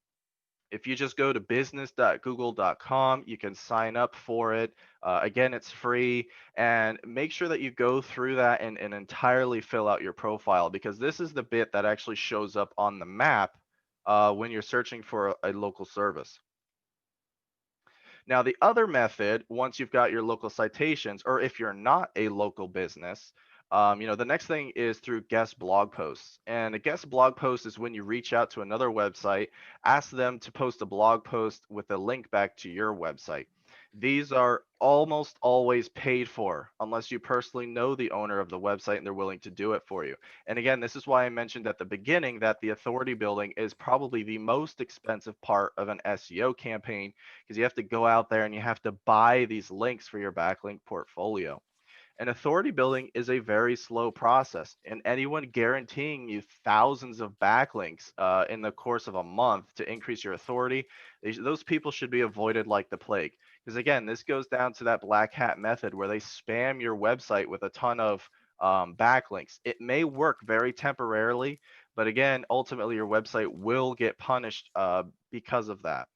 S3: if you just go to business.google.com, you can sign up for it. Again, it's free, and make sure that you go through that and entirely fill out your profile, because this is the bit that actually shows up on the map when you're searching for a local service. Now, the other method, once you've got your local citations, or if you're not a local business, you know, the next thing is through guest blog posts. And a guest blog post is when you reach out to another website, ask them to post a blog post with a link back to your website. These are almost always paid for unless you personally know the owner of the website and they're willing to do it for you. And again, this is why I mentioned at the beginning that the authority building is probably the most expensive part of an SEO campaign, because you have to go out there and you have to buy these links for your backlink portfolio. And authority building is a very slow process, and anyone guaranteeing you thousands of backlinks in the course of a month to increase your authority, those people should be avoided like the plague. Because again, this goes down to that black hat method where they spam your website with a ton of backlinks. It may work very temporarily, but again, ultimately your website will get punished because of that.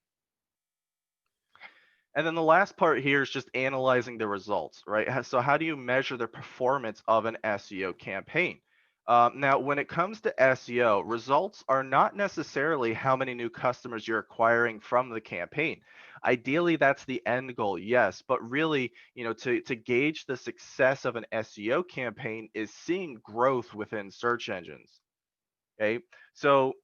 S3: And then the last part here is just analyzing the results, right? So how do you measure the performance of an SEO campaign? Now, when it comes to SEO, results are not necessarily how many new customers you're acquiring from the campaign. Ideally, that's the end goal, yes, but really, to gauge the success of an SEO campaign is seeing growth within search engines. Okay, so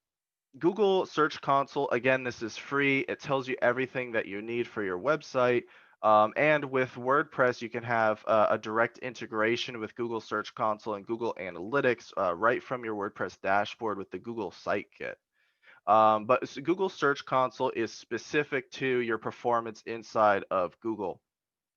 S3: Google Search Console, again, this is free. It tells you everything that you need for your website. And with WordPress, you can have a direct integration with Google Search Console and Google Analytics right from your WordPress dashboard with the Google Site Kit. But Google Search Console is specific to your performance inside of Google.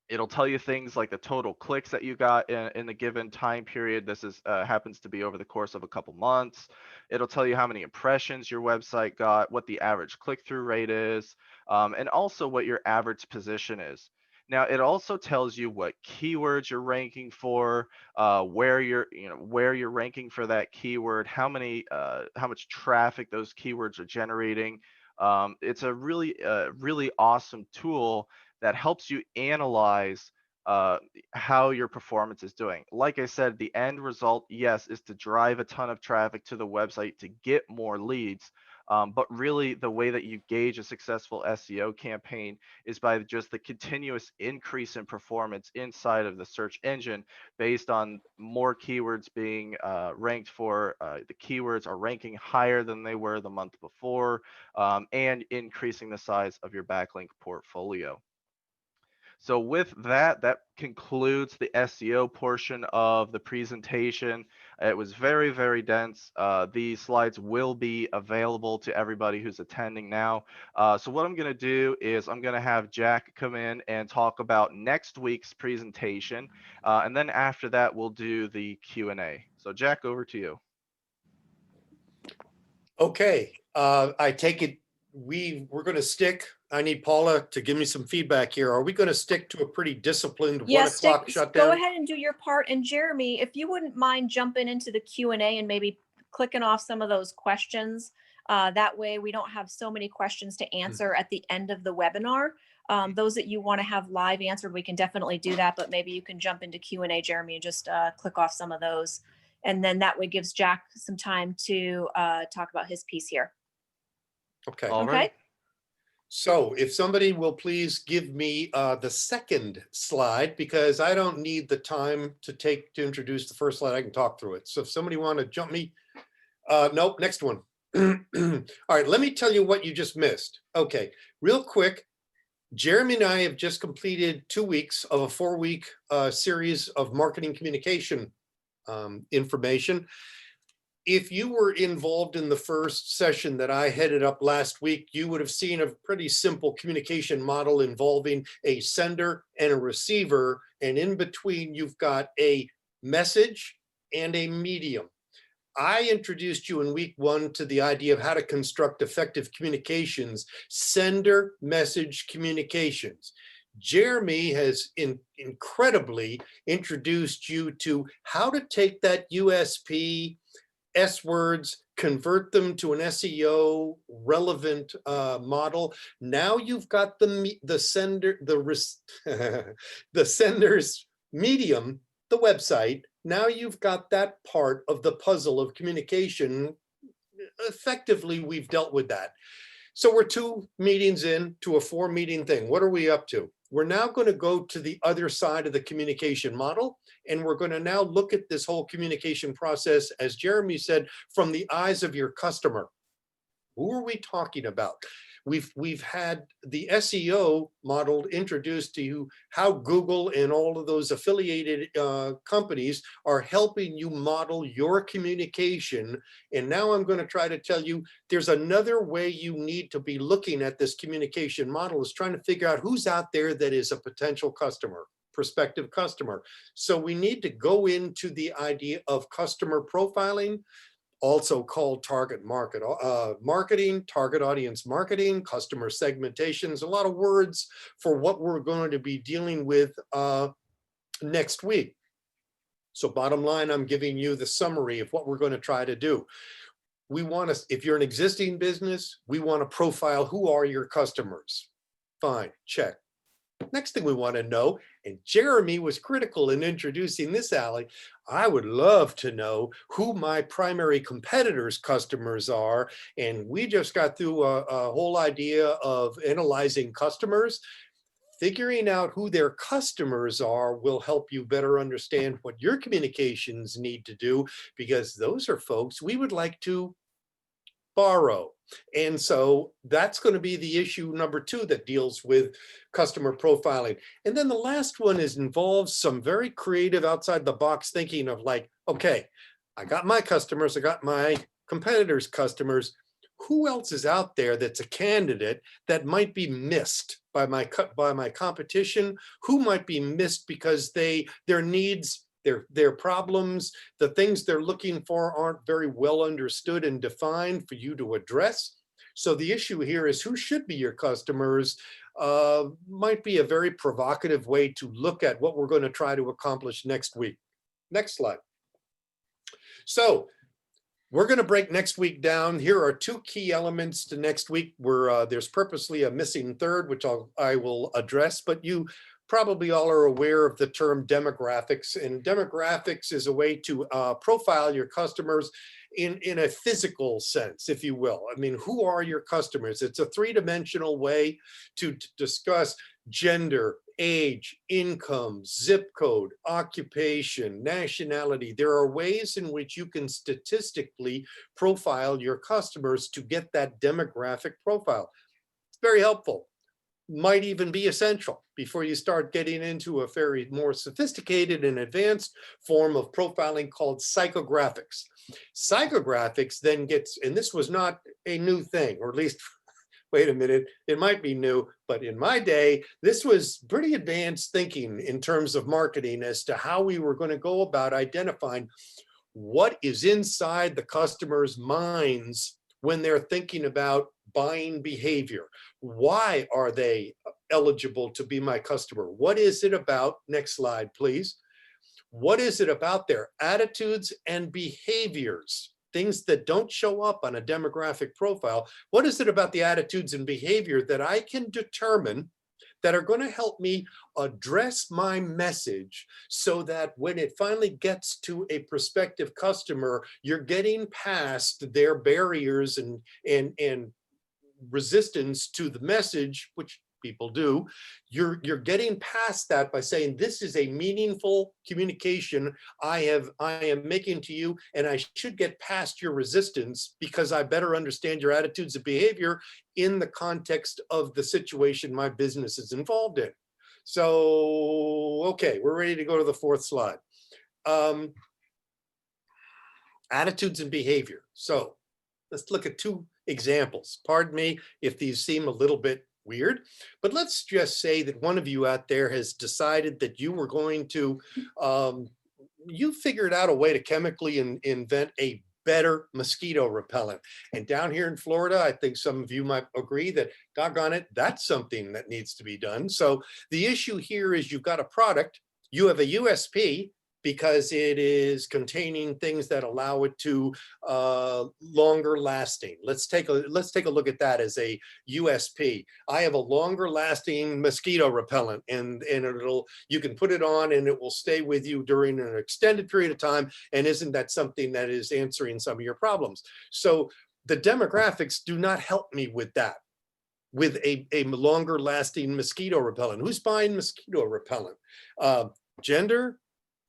S3: It'll tell you things like the total clicks that you got in the given time period. This is happens to be over the course of a couple months. It'll tell you how many impressions your website got, what the average click-through rate is, and also what your average position is. Now, it also tells you what keywords you're ranking for, where you're ranking for that keyword, how much traffic those keywords are generating. It's a really awesome tool that helps you analyze how your performance is doing. Like I said, the end result, yes, is to drive a ton of traffic to the website to get more leads. But really, the way that you gauge a successful SEO campaign is by just the continuous increase in performance inside of the search engine based on more keywords being ranked for. The keywords are ranking higher than they were the month before, and increasing the size of your backlink portfolio. So with that, that concludes the SEO portion of the presentation. It was very, very dense. These slides will be available to everybody who's attending now. So what I'm going to do is I'm going to have Jack come in and talk about next week's presentation. And then after that, we'll do the Q&A. So Jack, over to you.
S4: Okay, I take it we're going to stick. I need Paula to give me some feedback here. Are we going to stick to a pretty disciplined 1 o'clock shutdown?
S1: Go ahead and do your part. And Jeremy, if you wouldn't mind jumping into the Q&A and maybe clicking off some of those questions, that way we don't have so many questions to answer at the end of the webinar. Those that you want to have live answered, we can definitely do that, but maybe you can jump into Q&A, Jeremy, and just click off some of those. And then that way gives Jack some time to talk about his piece here.
S4: Okay.
S3: All right.
S4: So if somebody will please give me the second slide, because I don't need the time to introduce the first slide. I can talk through it. So if somebody want to jump me, nope, next one. All right, let me tell you what you just missed. Okay, real quick. Jeremy and I have just completed 2 weeks of a 4-week series of marketing communication information. If you were involved in the first session that I headed up last week, you would have seen a pretty simple communication model involving a sender and a receiver. And in between, you've got a message and a medium. I introduced you in week 1 to the idea of how to construct effective communications, sender message communications. Jeremy has incredibly introduced you to how to take that USP, S words, convert them to an SEO relevant model. Now you've got the sender, the sender's medium, the website. Now you've got that part of the puzzle of communication. Effectively, we've dealt with that. So we're 2 meetings in to a 4-meeting thing. What are we up to? We're now going to go to the other side of the communication model, and we're going to now look at this whole communication process, as Jeremy said, from the eyes of your customer. Who are we talking about? We've had the SEO model introduced to you, how Google and all of those affiliated companies are helping you model your communication. And now I'm going to try to tell you there's another way you need to be looking at this communication model, is trying to figure out who's out there that is a potential customer, prospective customer. So we need to go into the idea of customer profiling, also called target market marketing, target audience marketing, customer segmentations, a lot of words for what we're going to be dealing with next week. So bottom line, I'm giving you the summary of what we're going to try to do. We want to, if you're an existing business, we want to profile who are your customers. Fine, check. Next thing we want to know, and Jeremy was critical in introducing this, Allie, I would love to know who my primary competitors' customers are. And we just got through a whole idea of analyzing customers. Figuring out who their customers are will help you better understand what your communications need to do, because those are folks we would like to borrow. And so that's going to be the issue number 2 that deals with customer profiling. And then the last one involves some very creative outside the box thinking of like, okay, I got my customers, I got my competitors' customers. Who else is out there that's a candidate that might be missed by my competition? Who might be missed because their needs, their problems, the things they're looking for aren't very well understood and defined for you to address? So the issue here is who should be your customers. Might be a very provocative way to look at what we're going to try to accomplish next week. Next slide. So we're going to break next week down. Here are 2 key elements to next week where there's purposely a missing third, which I will address, but you probably all are aware of the term demographics, and demographics is a way to profile your customers in a physical sense, if you will. I mean, who are your customers? It's a 3-dimensional way to discuss gender, age, income, zip code, occupation, nationality. There are ways in which you can statistically profile your customers to get that demographic profile. It's very helpful. Might even be essential before you start getting into a very more sophisticated and advanced form of profiling called psychographics. Psychographics then gets, and this was not a new thing, or at least, wait a minute, it might be new, but in my day, this was pretty advanced thinking in terms of marketing as to how we were going to go about identifying what is inside the customer's minds when they're thinking about buying behavior. Why are they eligible to be my customer? What is it about? Next slide, please. What is it about their attitudes and behaviors? Things that don't show up on a demographic profile. What is it about the attitudes and behavior that I can determine that are going to help me address my message so that when it finally gets to a prospective customer, you're getting past their barriers and resistance to the message, which people do. You're getting past that by saying, this is a meaningful communication I am making to you, and I should get past your resistance because I better understand your attitudes and behavior in the context of the situation my business is involved in. So, okay, we're ready to go to the 4th slide. Attitudes and behavior. So let's look at 2 examples. Pardon me if these seem a little bit weird, but let's just say that one of you out there has decided that you were going to, you figured out a way to chemically invent a better mosquito repellent. And down here in Florida, I think some of you might agree that, doggone it, that's something that needs to be done. So the issue here is you've got a product, you have a USP, because it is containing things that allow it to longer lasting. Let's take a look at that as a USP. I have a longer lasting mosquito repellent, and you can put it on and it will stay with you during an extended period of time. And isn't that something that is answering some of your problems? So the demographics do not help me with that, with a longer lasting mosquito repellent. Who's buying mosquito repellent? Gender?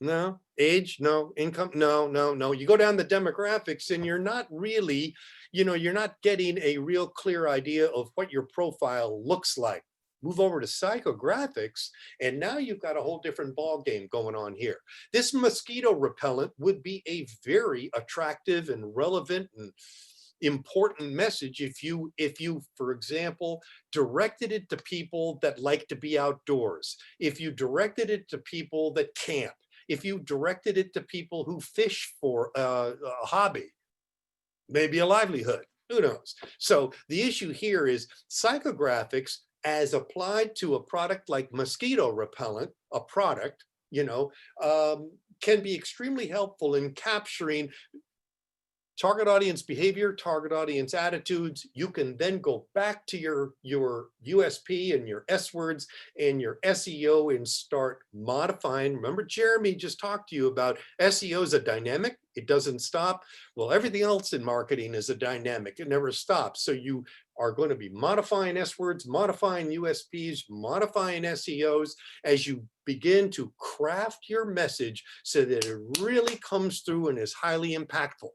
S4: No. Age? No. Income? No. You go down the demographics and you're not really you're not getting a real clear idea of what your profile looks like. Move over to psychographics, and now you've got a whole different ball game going on here. This mosquito repellent would be a very attractive and relevant and important message if you, for example, directed it to people that like to be outdoors, if you directed it to people that camp, if you directed it to people who fish for a hobby, maybe a livelihood, who knows? So the issue here is psychographics as applied to a product like mosquito repellent, a product, can be extremely helpful in capturing target audience behavior, target audience attitudes. You can then go back to your USP and your S words and your SEO and start modifying. Remember, Jeremy just talked to you about SEO is a dynamic. It doesn't stop. Well, everything else in marketing is a dynamic. It never stops. So you are going to be modifying S words, modifying USPs, modifying SEOs as you begin to craft your message so that it really comes through and is highly impactful.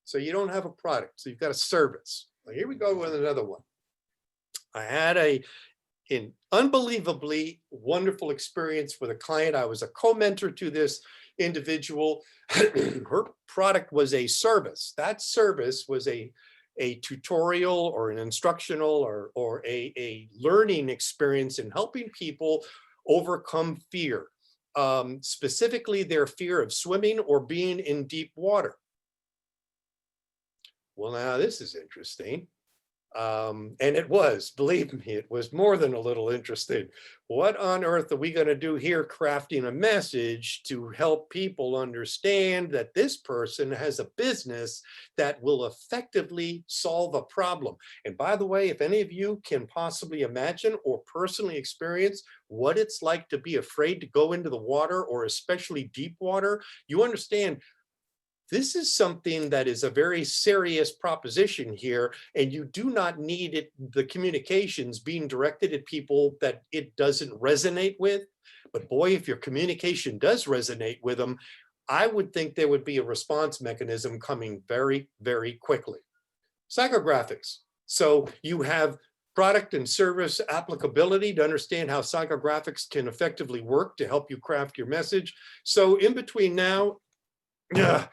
S4: So you don't have a product, so you've got a service. Well, here we go with another one. I had an unbelievably wonderful experience with a client. I was a co-mentor to this individual. Her product was a service. That service was a tutorial or an instructional or a learning experience in helping people overcome fear, specifically their fear of swimming or being in deep water. Well, now this is interesting. And it was, believe me, it was more than a little interesting. What on earth are we going to do here crafting a message to help people understand that this person has a business that will effectively solve a problem? And by the way, if any of you can possibly imagine or personally experience what it's like to be afraid to go into the water or especially deep water, you understand this is something that is a very serious proposition here, and you do not need the communications being directed at people that it doesn't resonate with. But boy, if your communication does resonate with them, I would think there would be a response mechanism coming very, very quickly. Psychographics. So you have product and service applicability to understand how psychographics can effectively work to help you craft your message. So in between now and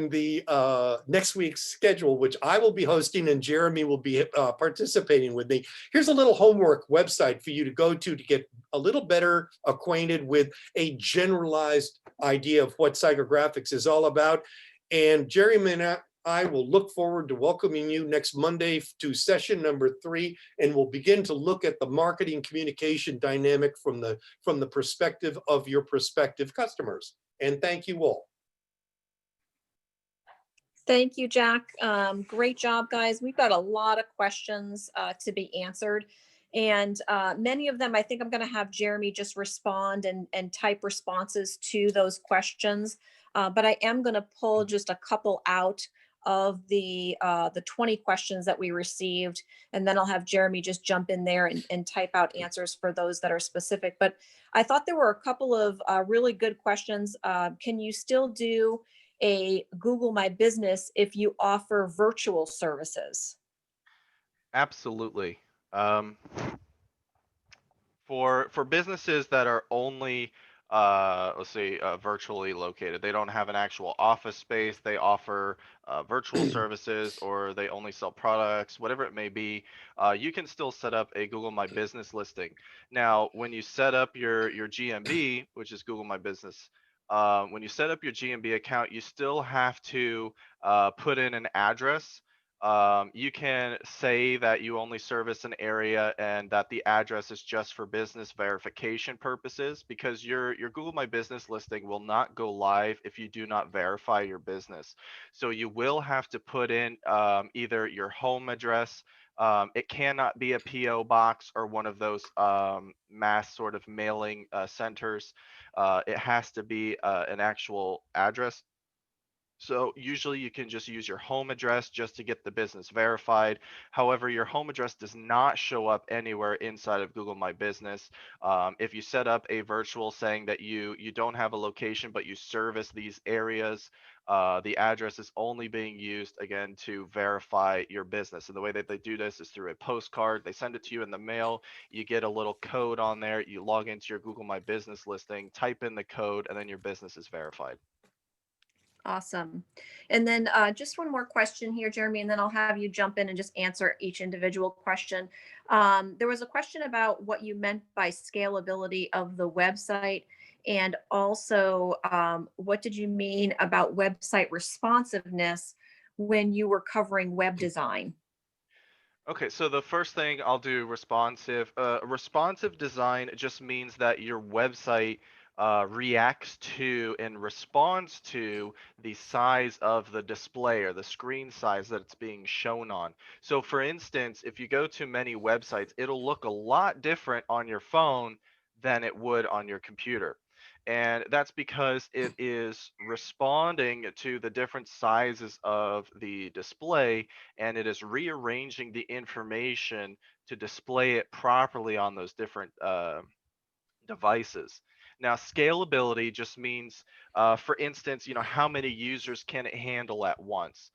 S4: the next week's schedule, which I will be hosting and Jeremy will be participating with me, here's a little homework website for you to go to get a little better acquainted with a generalized idea of what psychographics is all about. And Jeremy and I will look forward to welcoming you next Monday to session number 3, and we'll begin to look at the marketing communication dynamic from the perspective of your prospective customers. And thank you all.
S1: Thank you, Jack. Great job, guys. We've got a lot of questions to be answered. And many of them, I think I'm going to have Jeremy just respond and type responses to those questions. But I am going to pull just a couple out of the 20 questions that we received, and then I'll have Jeremy just jump in there and type out answers for those that are specific. But I thought there were a couple of really good questions. Can you still do a Google My Business if you offer virtual services?
S3: Absolutely. For businesses that are only let's say virtually located, they don't have an actual office space, they offer virtual services, or they only sell products, whatever it may be, you can still set up a Google My Business listing. Now, when you set up your GMB, which is Google My Business, when you set up your GMB account, you still have to put in an address. You can say that you only service an area and that the address is just for business verification purposes, because your Google My Business listing will not go live if you do not verify your business. So you will have to put in either your home address. It cannot be a PO box or one of those mass sort of mailing centers. It has to be an actual address. So usually you can just use your home address just to get the business verified. However, your home address does not show up anywhere inside of Google My Business. If you set up a virtual saying that you don't have a location but you service these areas, the address is only being used again to verify your business. And the way that they do this is through a postcard. They send it to you in the mail. You get a little code on there. You log into your Google My Business listing, type in the code, and then your business is verified.
S1: Awesome. And then just one more question here, Jeremy, and then I'll have you jump in and just answer each individual question. There was a question about what you meant by scalability of the website, and also what did you mean about website responsiveness when you were covering web design?
S3: Okay, so the first thing I'll do responsive. Responsive design just means that your website reacts to and responds to the size of the display or the screen size that it's being shown on. So, for instance, if you go to many websites, it'll look a lot different on your phone than it would on your computer. And that's because it is responding to the different sizes of the display, and it is rearranging the information to display it properly on those different devices. Now, scalability just means, for instance, how many users can it handle at once?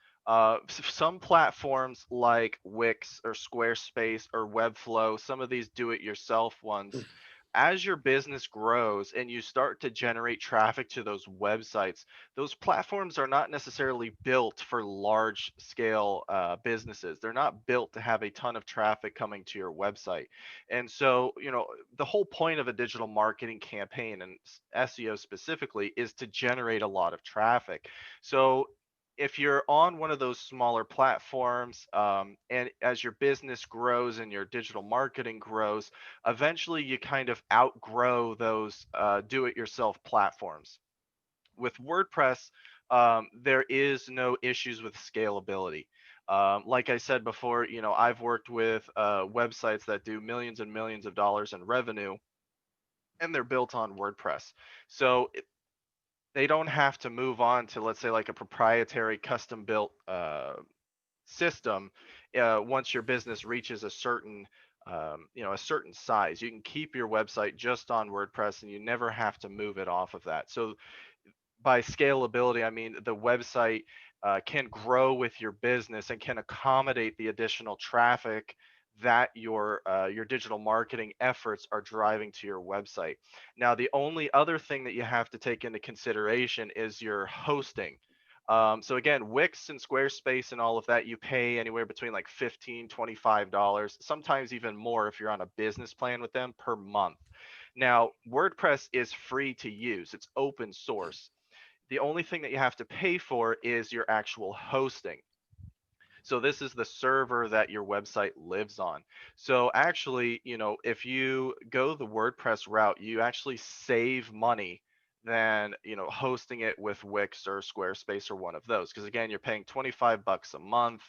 S3: Some platforms like Wix or Squarespace or Webflow, some of these do-it-yourself ones, as your business grows and you start to generate traffic to those websites, those platforms are not necessarily built for large scale businesses. They're not built to have a ton of traffic coming to your website. And so, the whole point of a digital marketing campaign and SEO specifically is to generate a lot of traffic. So, if you're on one of those smaller platforms, and as your business grows and your digital marketing grows, eventually you kind of outgrow those do-it-yourself platforms. With WordPress, there is no issues with scalability. Like I said before, I've worked with websites that do millions and millions of dollars in revenue, and they're built on WordPress. So they don't have to move on to, let's say, like a proprietary custom built system. Once your business reaches a certain size, you can keep your website just on WordPress and you never have to move it off of that. So by scalability, I mean the website can grow with your business and can accommodate the additional traffic that your digital marketing efforts are driving to your website. Now, the only other thing that you have to take into consideration is your hosting. So again, Wix and Squarespace and all of that, you pay anywhere between like $15, $25, sometimes even more if you're on a business plan with them per month. Now, WordPress is free to use. It's open source. The only thing that you have to pay for is your actual hosting. So this is the server that your website lives on. So actually, if you go the WordPress route, you actually save money than, hosting it with Wix or Squarespace or one of those. Because again, you're paying 25 bucks a month.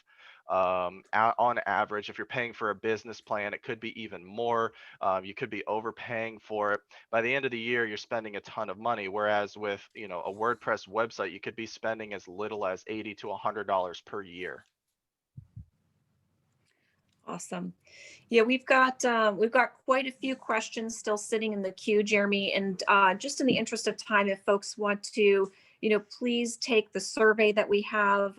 S3: On average, if you're paying for a business plan, it could be even more. You could be overpaying for it. By the end of the year, you're spending a ton of money. Whereas with, a WordPress website, you could be spending as little as $80 to $100 per year.
S1: Awesome. Yeah, we've got quite a few questions still sitting in the queue, Jeremy. And just in the interest of time, if folks want to, please take the survey that we have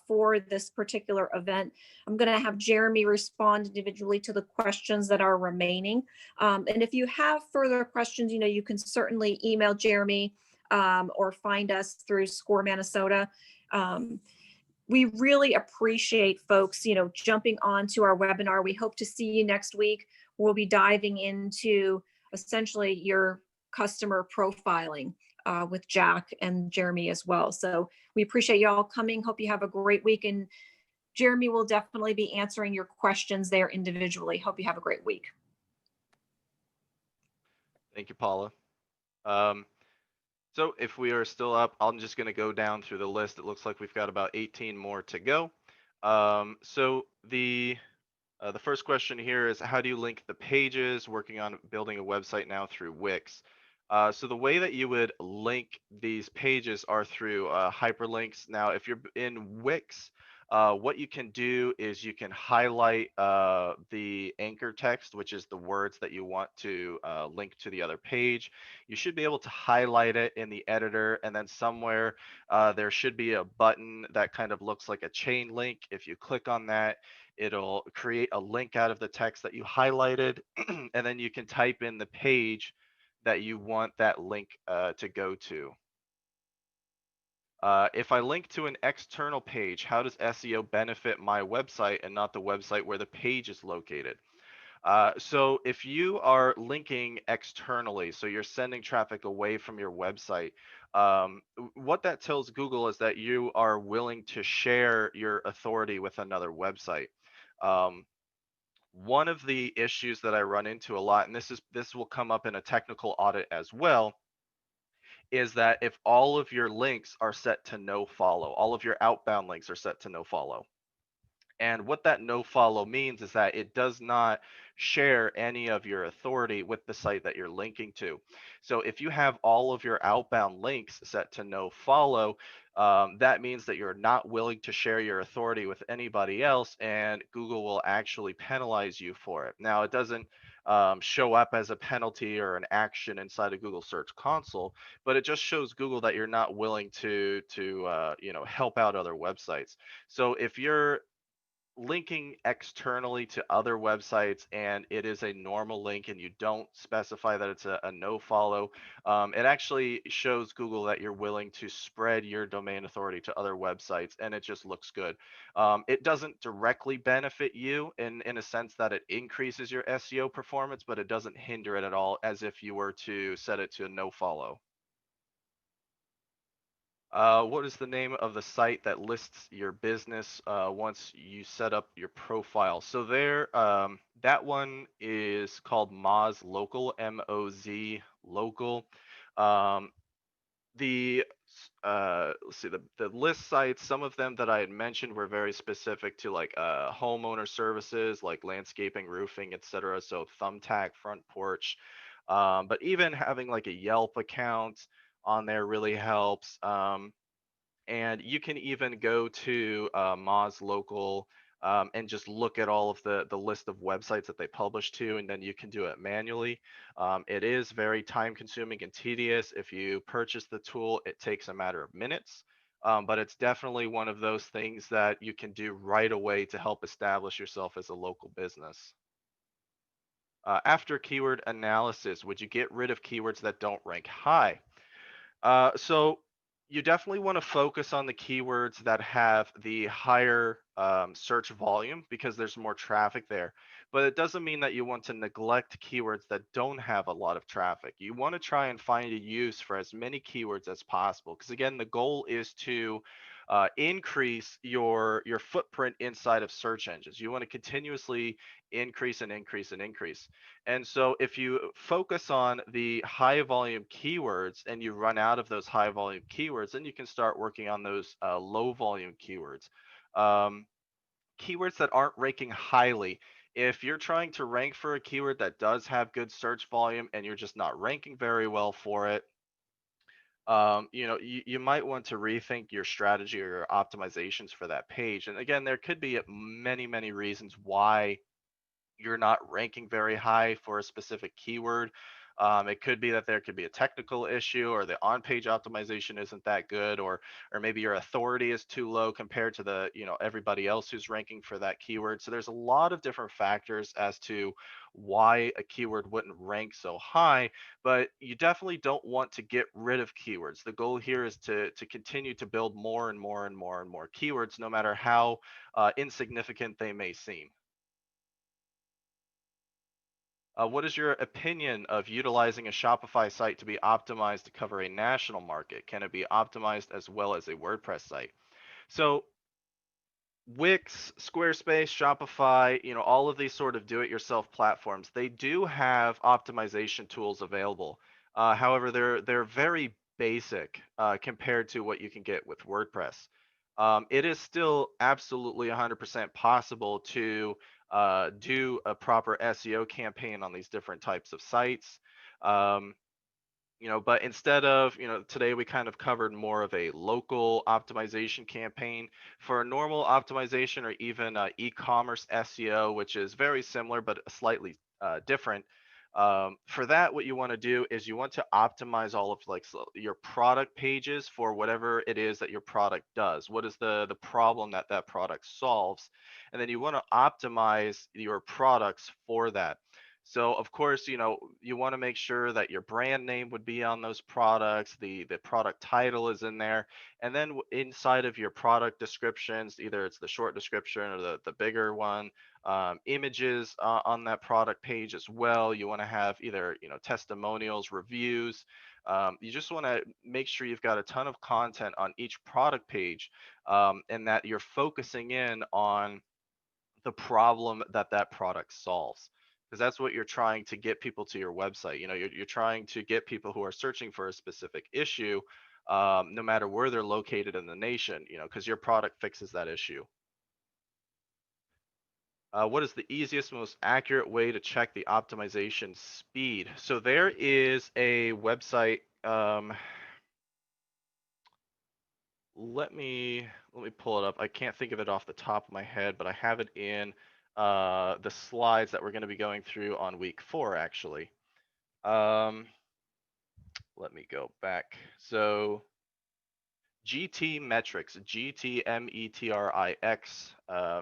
S1: for this particular event. I'm going to have Jeremy respond individually to the questions that are remaining. And if you have further questions, you can certainly email Jeremy or find us through Score Minnesota. We really appreciate folks, jumping onto our webinar. We hope to see you next week. We'll be diving into essentially your customer profiling with Jack and Jeremy as well. So we appreciate you all coming. Hope you have a great week. And Jeremy will definitely be answering your questions there individually. Hope you have a great week.
S3: Thank you, Paula. So if we are still up, I'm just going to go down through the list. It looks like we've got about 18 more to go. So the first question here is, how do you link the pages? Working on building a website now through Wix. So the way that you would link these pages are through hyperlinks. Now, if you're in Wix, what you can do is you can highlight the anchor text, which is the words that you want to link to the other page. You should be able to highlight it in the editor, and then somewhere there should be a button that kind of looks like a chain link. If you click on that, it'll create a link out of the text that you highlighted, and then you can type in the page that you want that link to go to. If I link to an external page, how does SEO benefit my website and not the website where the page is located? So if you are linking externally, so you're sending traffic away from your website, what that tells Google is that you are willing to share your authority with another website. Um, One of the issues that I run into a lot, and this will come up in a technical audit as well, is that if all of your links are set to no follow, all of your outbound links are set to no follow. And what that no follow means is that it does not share any of your authority with the site that you're linking to. So if you have all of your outbound links set to no follow, that means that you're not willing to share your authority with anybody else, and Google will actually penalize you for it. Now, it doesn't show up as a penalty or an action inside of Google Search Console, but it just shows Google that you're not willing to help out other websites. So if you're linking externally to other websites and it is a normal link and you don't specify that it's a no follow, it actually shows Google that you're willing to spread your domain authority to other websites, and it just looks good. It doesn't directly benefit you in a sense that it increases your SEO performance, but it doesn't hinder it at all as if you were to set it to a no follow. What is the name of the site that lists your business once you set up your profile? So that one is called Moz Local, M-O-Z Local. Um, let's see, the list sites, some of them that I had mentioned were very specific to like homeowner services, like landscaping, roofing, etc. So Thumbtack, Front Porch. But even having like a Yelp account on there really helps. And you can even go to Moz Local and just look at all of the list of websites that they publish to, and then you can do it manually. It is very time consuming and tedious. If you purchase the tool, it takes a matter of minutes. But it's definitely one of those things that you can do right away to help establish yourself as a local business. After keyword analysis, would you get rid of keywords that don't rank high? So you definitely want to focus on the keywords that have the higher search volume because there's more traffic there. But it doesn't mean that you want to neglect keywords that don't have a lot of traffic. You want to try and find a use for as many keywords as possible because again, the goal is to increase your footprint inside of search engines. You want to continuously increase and increase and increase. And so if you focus on the high volume keywords and you run out of those high volume keywords, then you can start working on those low volume keywords. Um, Keywords that aren't ranking highly. If you're trying to rank for a keyword that does have good search volume and you're just not ranking very well for it, you might want to rethink your strategy or your optimizations for that page. And again, there could be many, many reasons why you're not ranking very high for a specific keyword. It could be that there could be a technical issue, or the on-page optimization isn't that good, or maybe your authority is too low compared to everybody else who's ranking for that keyword. So there's a lot of different factors as to why a keyword wouldn't rank so high, but you definitely don't want to get rid of keywords. The goal here is to continue to build more and more and more and more keywords, no matter how insignificant they may seem. What is your opinion of utilizing a Shopify site to be optimized to cover a national market? Can it be optimized as well as a WordPress site? So Wix, Squarespace, Shopify, all of these sort of do-it-yourself platforms, they do have optimization tools available. However, they're very basic compared to what you can get with WordPress. It is still absolutely 100% possible to do a proper SEO campaign on these different types of sites. Um, But instead of, today we kind of covered more of a local optimization campaign. For a normal optimization or even e-commerce SEO, which is very similar but slightly different. For that, what you want to do is you want to optimize all of your product pages for whatever it is that your product does. What is the problem that that product solves? And then you want to optimize your products for that. So of course, you want to make sure that your brand name would be on those products, the product title is in there, and then inside of your product descriptions, either it's the short description or the bigger one, images on that product page as well. You want to have either testimonials, reviews. You just want to make sure you've got a ton of content on each product page, and that you're focusing in on the problem that that product solves, because that's what you're trying to get people to your website. You're trying to get people who are searching for a specific issue, no matter where they're located in the nation, because your product fixes that issue. What is the easiest, most accurate way to check the optimization speed? So there is a website. Let me pull it up. I can't think of it off the top of my head, but I have it in the slides that we're going to be going through on week 4, actually. Let me go back. So GT Metrics, GTMetrix.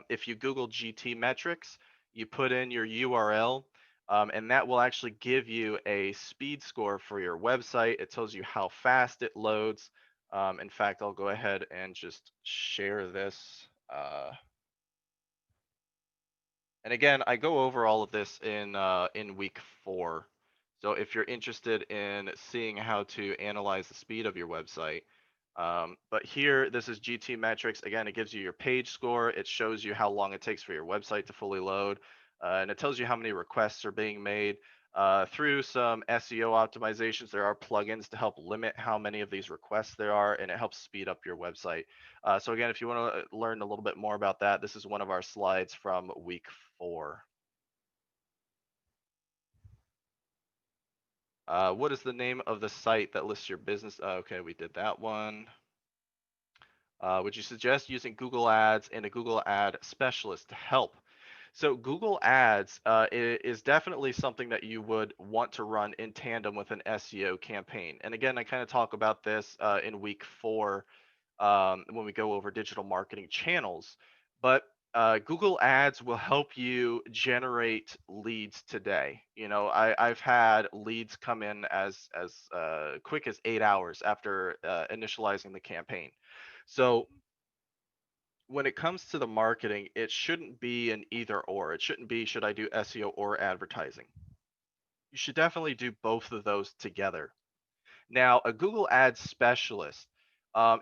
S3: If you Google GT Metrics, you put in your URL, and that will actually give you a speed score for your website. It tells you how fast it loads. In fact, I'll go ahead and just share this. And again, I go over all of this in week 4. So if you're interested in seeing how to analyze the speed of your website, but here, this is GT Metrics. Again, it gives you your page score. It shows you how long it takes for your website to fully load, and it tells you how many requests are being made. Through some SEO optimizations, there are plugins to help limit how many of these requests there are, and it helps speed up your website. So again, if you want to learn a little bit more about that, this is one of our slides from week 4. What is the name of the site that lists your business? Okay, we did that one. Would you suggest using Google Ads and a Google Ad specialist to help? So Google Ads is definitely something that you would want to run in tandem with an SEO campaign. And again, I kind of talk about this in week 4 when we go over digital marketing channels. But Google Ads will help you generate leads today. I've had leads come in as quick as 8 hours after initializing the campaign. So when it comes to the marketing, it shouldn't be an either or. It shouldn't be, should I do SEO or advertising? You should definitely do both of those together. Now, a Google Ads specialist,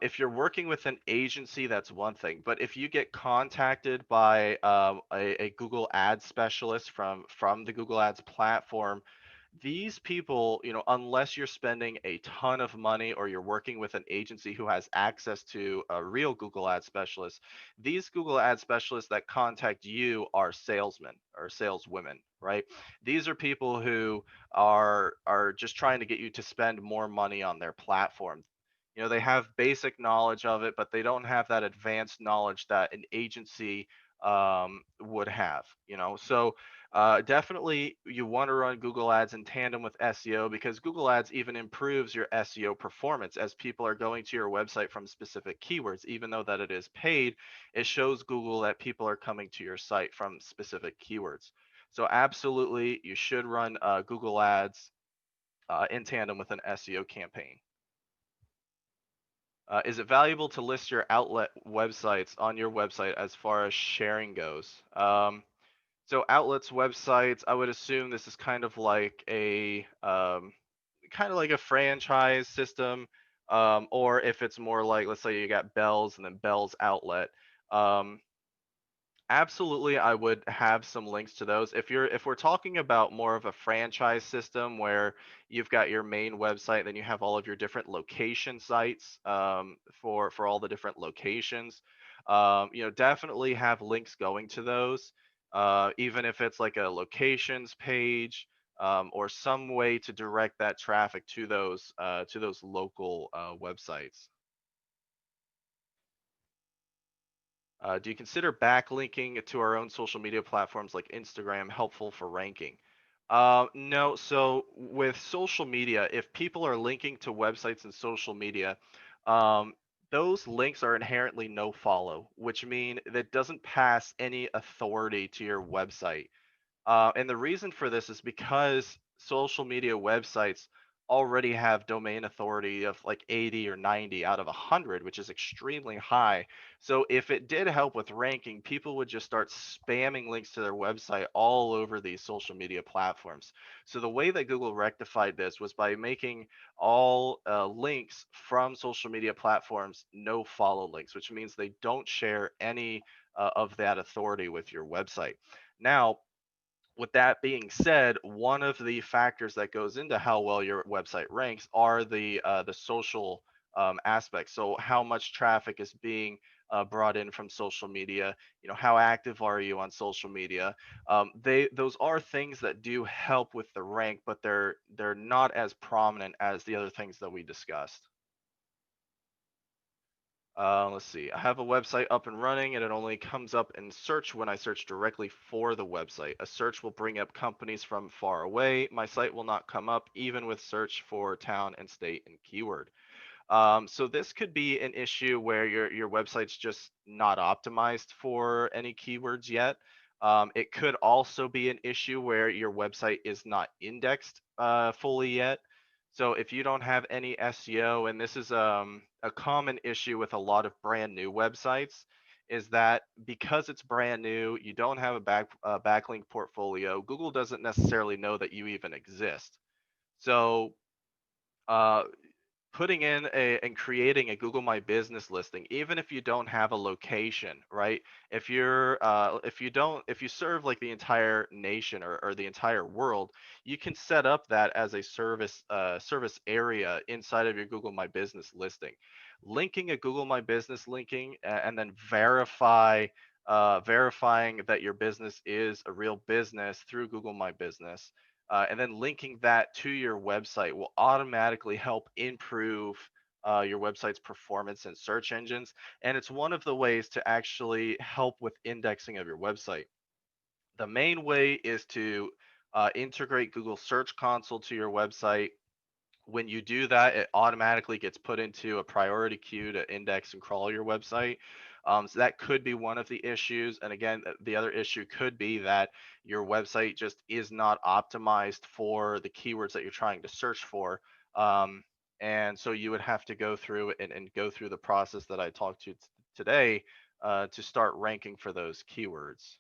S3: if you're working with an agency, that's one thing. But if you get contacted by a Google Ads specialist from the Google Ads platform, these people, unless you're spending a ton of money or you're working with an agency who has access to a real Google Ad specialist, these Google Ad specialists that contact you are salesmen or saleswomen, right? These are people who are just trying to get you to spend more money on their platform. They have basic knowledge of it, but they don't have that advanced knowledge that an agency would have. So definitely, you want to run Google Ads in tandem with SEO, because Google Ads even improves your SEO performance as people are going to your website from specific keywords. Even though that it is paid, it shows Google that people are coming to your site from specific keywords. So absolutely, you should run Google Ads in tandem with an SEO campaign. Is it valuable to list your outlet websites on your website as far as sharing goes? So outlets, websites, I would assume this is kind of like a franchise system, or if it's more like, let's say you got Bell's and then Bell's Outlet. Um, Absolutely, I would have some links to those. If we're talking about more of a franchise system where you've got your main website, then you have all of your different location sites for all the different locations. Definitely have links going to those, even if it's like a locations page. or some way to direct that traffic to those local websites. Do you consider backlinking to our own social media platforms like Instagram helpful for ranking? No. So with social media, if people are linking to websites and social media, um, those links are inherently no follow, which mean that doesn't pass any authority to your website. And the reason for this is because social media websites already have domain authority of like 80 or 90 out of 100, which is extremely high. So if it did help with ranking, people would just start spamming links to their website all over these social media platforms. So the way that Google rectified this was by making all links from social media platforms no follow links, which means they don't share any of that authority with your website. Now, with that being said, one of the factors that goes into how well your website ranks are the social aspects. So how much traffic is being brought in from social media? You know, how active are you on social media? Those are things that do help with the rank, but they're not as prominent as the other things that we discussed. Let's see. I have a website up and running, and it only comes up in search when I search directly for the website. A search will bring up companies from far away. My site will not come up even with search for town and state and keyword. So this could be an issue where your website's just not optimized for any keywords yet. It could also be an issue where your website is not indexed fully yet. So if you don't have any SEO, and this is a common issue with a lot of brand new websites, is that because it's brand new, you don't have a backlink portfolio. Google doesn't necessarily know that you even exist. So uh, putting in a and creating a Google My Business listing, even if you don't have a location, right? If you serve like the entire nation or the entire world, you can set up that as a service area inside of your Google My Business listing. Linking a Google My Business linking and then verifying that your business is a real business through Google My Business, and then linking that to your website will automatically help improve your website's performance in search engines. And it's one of the ways to actually help with indexing of your website. The main way is to integrate Google Search Console to your website. When you do that, it automatically gets put into a priority queue to index and crawl your website. So that could be one of the issues. And again, the other issue could be that your website just is not optimized for the keywords that you're trying to search for. And so you would have to go through and go through the process that I talked to today to start ranking for those keywords.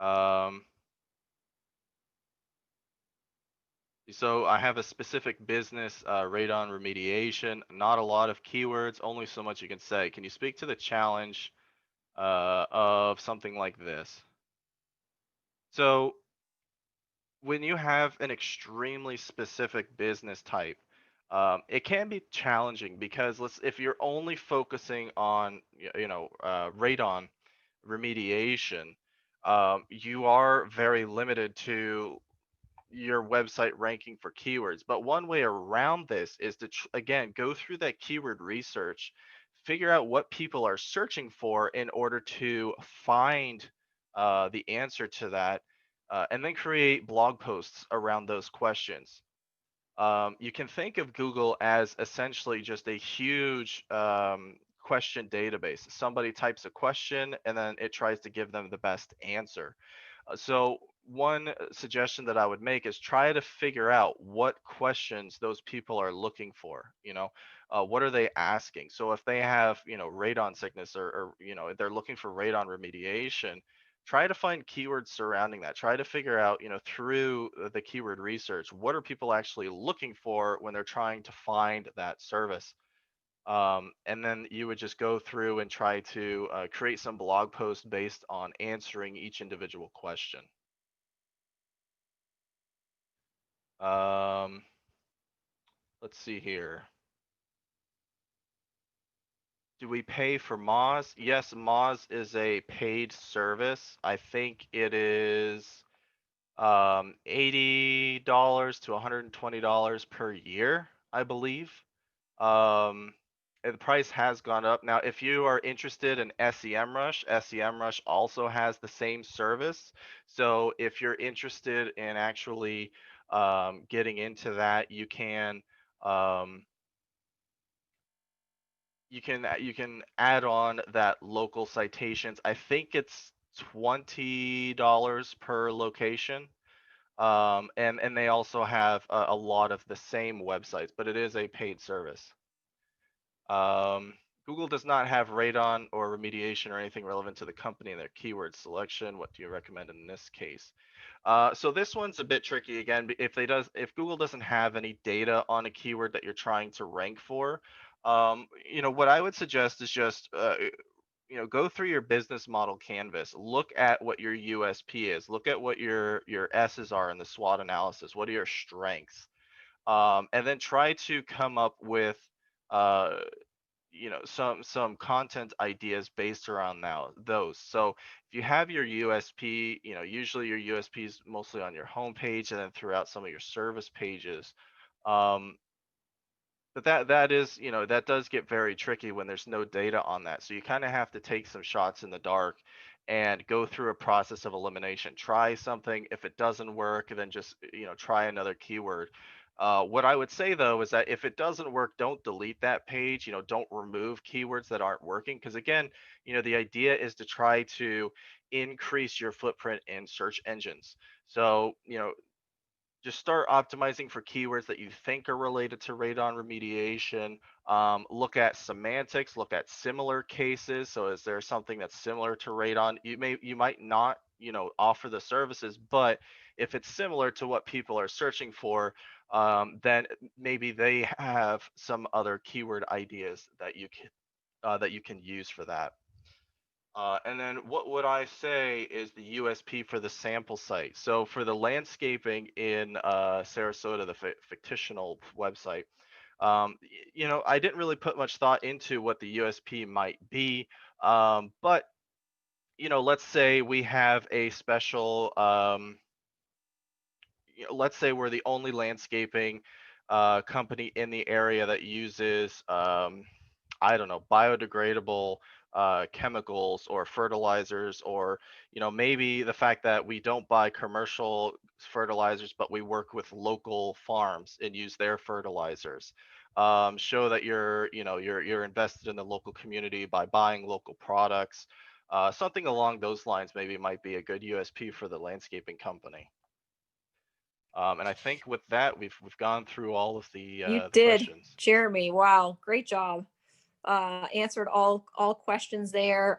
S3: Um, So I have a specific business, radon remediation, not a lot of keywords, only so much you can say. Can you speak to the challenge of something like this? So when you have an extremely specific business type, it can be challenging because if you're only focusing on radon remediation, you are very limited to your website ranking for keywords. But one way around this is to, again, go through that keyword research, figure out what people are searching for in order to find the answer to that, and then create blog posts around those questions. You can think of Google as essentially just a huge question database. Somebody types a question and then it tries to give them the best answer. So one suggestion that I would make is try to figure out what questions those people are looking for. What are they asking? So if they have, radon sickness or they're looking for radon remediation, try to find keywords surrounding that. Try to figure out, through the keyword research, what are people actually looking for when they're trying to find that service. And then you would just go through and try to create some blog posts based on answering each individual question. Um, let's see here. Do we pay for Moz? Yes, Moz is a paid service. I think it is $80 to $120 per year, I believe. And the price has gone up. Now, if you are interested in SEMrush also has the same service. So if you're interested in actually getting into that, um, you can add on that local citations. I think it's $20 per location. And they also have a lot of the same websites, but it is a paid service. Google does not have radon or remediation or anything relevant to the company in their keyword selection. What do you recommend in this case? So this one's a bit tricky again. If Google doesn't have any data on a keyword that you're trying to rank for, what I would suggest is just go through your business model canvas, look at what your USP is, look at what your S's are in the SWOT analysis. What are your strengths? And then try to come up with uh, some content ideas based around those. So if you have your USP, usually your USP is mostly on your homepage and then throughout some of your service pages. um, but that does get very tricky when there's no data on that. So you kind of have to take some shots in the dark and go through a process of elimination. Try something. If it doesn't work, then just try another keyword. What I would say though is that if it doesn't work, don't delete that page. Don't remove keywords that aren't working, because again, the idea is to try to increase your footprint in search engines. So just start optimizing for keywords that you think are related to radon remediation. Look at semantics, look at similar cases. So is there something that's similar to radon? You might not, offer the services, but if it's similar to what people are searching for, then maybe they have some other keyword ideas that you can use for that. And then what would I say is the USP for the sample site? So for the landscaping in Sarasota, the fictional website, I didn't really put much thought into what the USP might be. But let's say we have a special, let's say we're the only landscaping company in the area that uses I don't know, biodegradable chemicals or fertilizers, or maybe the fact that we don't buy commercial fertilizers, but we work with local farms and use their fertilizers. Show that you're invested in the local community by buying local products. Something along those lines maybe might be a good USP for the landscaping company. And I think with that, we've gone through all of
S1: You
S3: the
S1: did,
S3: questions.
S1: Jeremy. Wow, great job. Answered all questions there.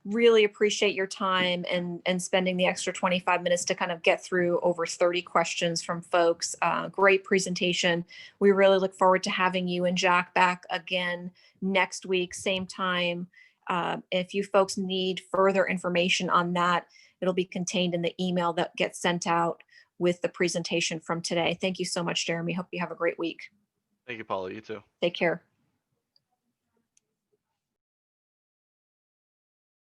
S1: Really appreciate your time and spending the extra 25 minutes to kind of get through over 30 questions from folks. Great presentation. We really look forward to having you and Jack back again next week, same time. If you folks need further information on that, it'll be contained in the email that gets sent out with the presentation from today. Thank you so much, Jeremy. Hope you have a great week.
S3: Thank you, Paula. You too.
S1: Take care.